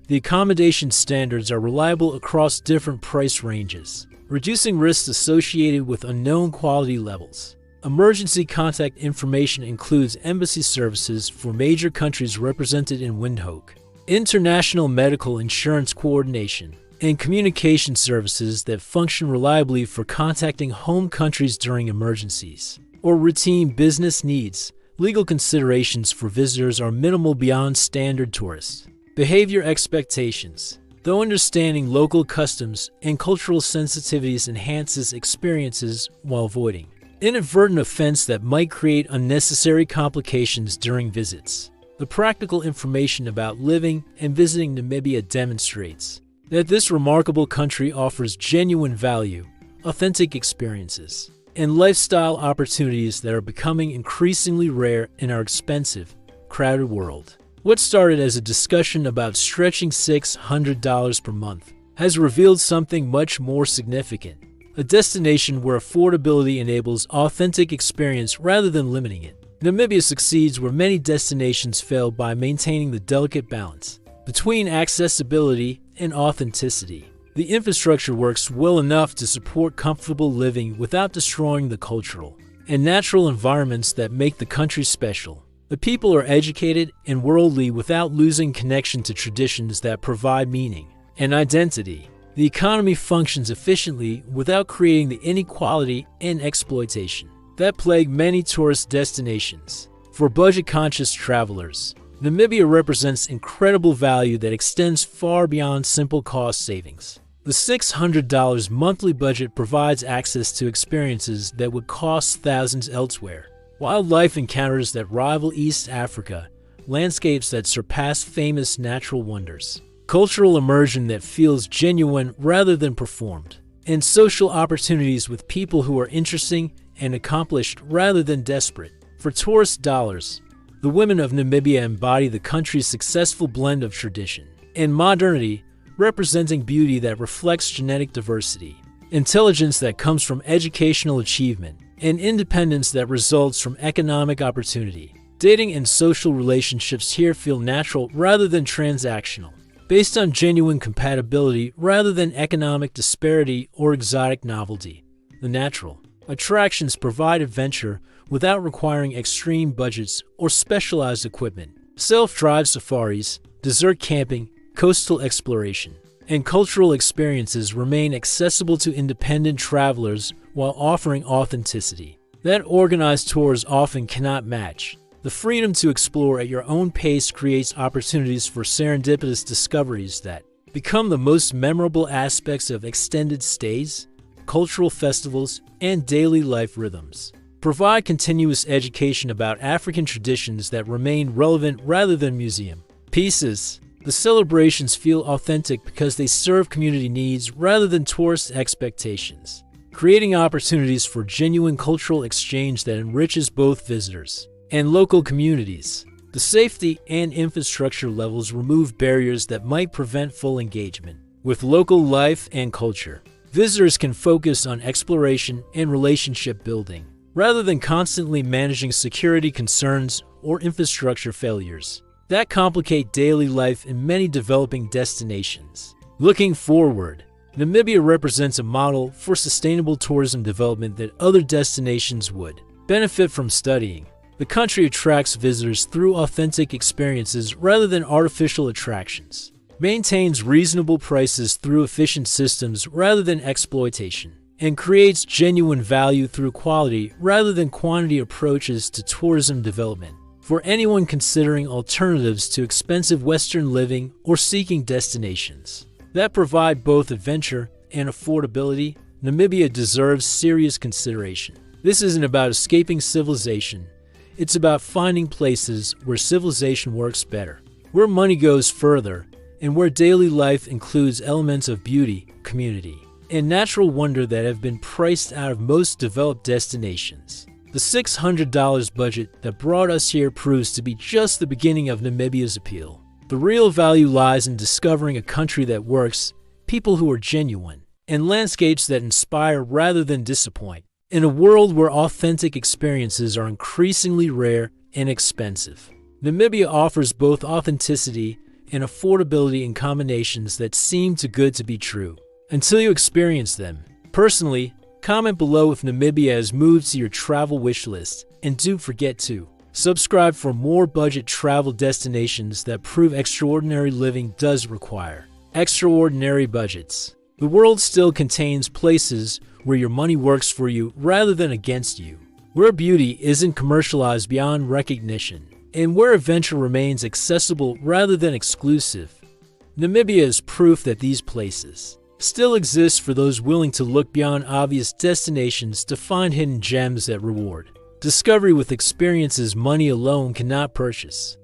The accommodation standards are reliable across different price ranges, reducing risks associated with unknown quality levels. Emergency contact information includes embassy services for major countries represented in Windhoek, international medical insurance coordination, and communication services that function reliably for contacting home countries during emergencies or routine business needs, Legal considerations for visitors are minimal beyond standard tourists. Behavior expectations. Though understanding local customs and cultural sensitivities enhances experiences while avoiding inadvertent offense that might create unnecessary complications during visits. The practical information about living and visiting Namibia demonstrates that this remarkable country offers genuine value, authentic experiences, and lifestyle opportunities that are becoming increasingly rare in our expensive, crowded world. What started as a discussion about stretching $600 per month has revealed something much more significant: a destination where affordability enables authentic experience rather than limiting it. Namibia succeeds where many destinations fail by maintaining the delicate balance between accessibility and authenticity. The infrastructure works well enough to support comfortable living without destroying the cultural and natural environments that make the country special. The people are educated and worldly without losing connection to traditions that provide meaning and identity. The economy functions efficiently without creating the inequality and exploitation that plague many tourist destinations. For budget-conscious travelers, Namibia represents incredible value that extends far beyond simple cost savings. The $600 monthly budget provides access to experiences that would cost thousands elsewhere. Wildlife encounters that rival East Africa, landscapes that surpass famous natural wonders, cultural immersion that feels genuine rather than performed, and social opportunities with people who are interesting and accomplished rather than desperate. For tourist dollars, the women of Namibia embody the country's successful blend of tradition and modernity, representing beauty that reflects genetic diversity, intelligence that comes from educational achievement, and independence that results from economic opportunity. Dating and social relationships here feel natural rather than transactional, based on genuine compatibility rather than economic disparity or exotic novelty. The natural attractions provide adventure without requiring extreme budgets or specialized equipment. Self-drive safaris, desert camping, coastal exploration, and cultural experiences remain accessible to independent travelers while offering authenticity that organized tours often cannot match. The freedom to explore at your own pace creates opportunities for serendipitous discoveries that become the most memorable aspects of extended stays, cultural festivals, and daily life rhythms. Provide continuous education about African traditions that remain relevant rather than museum pieces. The celebrations feel authentic because they serve community needs rather than tourist expectations, creating opportunities for genuine cultural exchange that enriches both visitors and local communities. The safety and infrastructure levels remove barriers that might prevent full engagement with local life and culture. Visitors can focus on exploration and relationship building, rather than constantly managing security concerns or infrastructure failures that complicate daily life in many developing destinations. Looking forward, Namibia represents a model for sustainable tourism development that other destinations would benefit from studying. The country attracts visitors through authentic experiences rather than artificial attractions, maintains reasonable prices through efficient systems rather than exploitation, and creates genuine value through quality rather than quantity approaches to tourism development. For anyone considering alternatives to expensive Western living or seeking destinations that provide both adventure and affordability, Namibia deserves serious consideration. This isn't about escaping civilization. It's about finding places where civilization works better, where money goes further, and where daily life includes elements of beauty, community, and natural wonder that have been priced out of most developed destinations. The $600 budget that brought us here proves to be just the beginning of Namibia's appeal. The real value lies in discovering a country that works, people who are genuine, and landscapes that inspire rather than disappoint. In a world where authentic experiences are increasingly rare and expensive, Namibia offers both authenticity and affordability in combinations that seem too good to be true until you experience them. Personally, comment below if Namibia has moved to your travel wish list, and don't forget to subscribe for more budget travel destinations that prove extraordinary living does require extraordinary budgets. The world still contains places where your money works for you rather than against you. where beauty isn't commercialized beyond recognition, and where adventure remains accessible rather than exclusive. Namibia is proof that these places still exist for those willing to look beyond obvious destinations to find hidden gems that reward discovery with experiences money alone cannot purchase.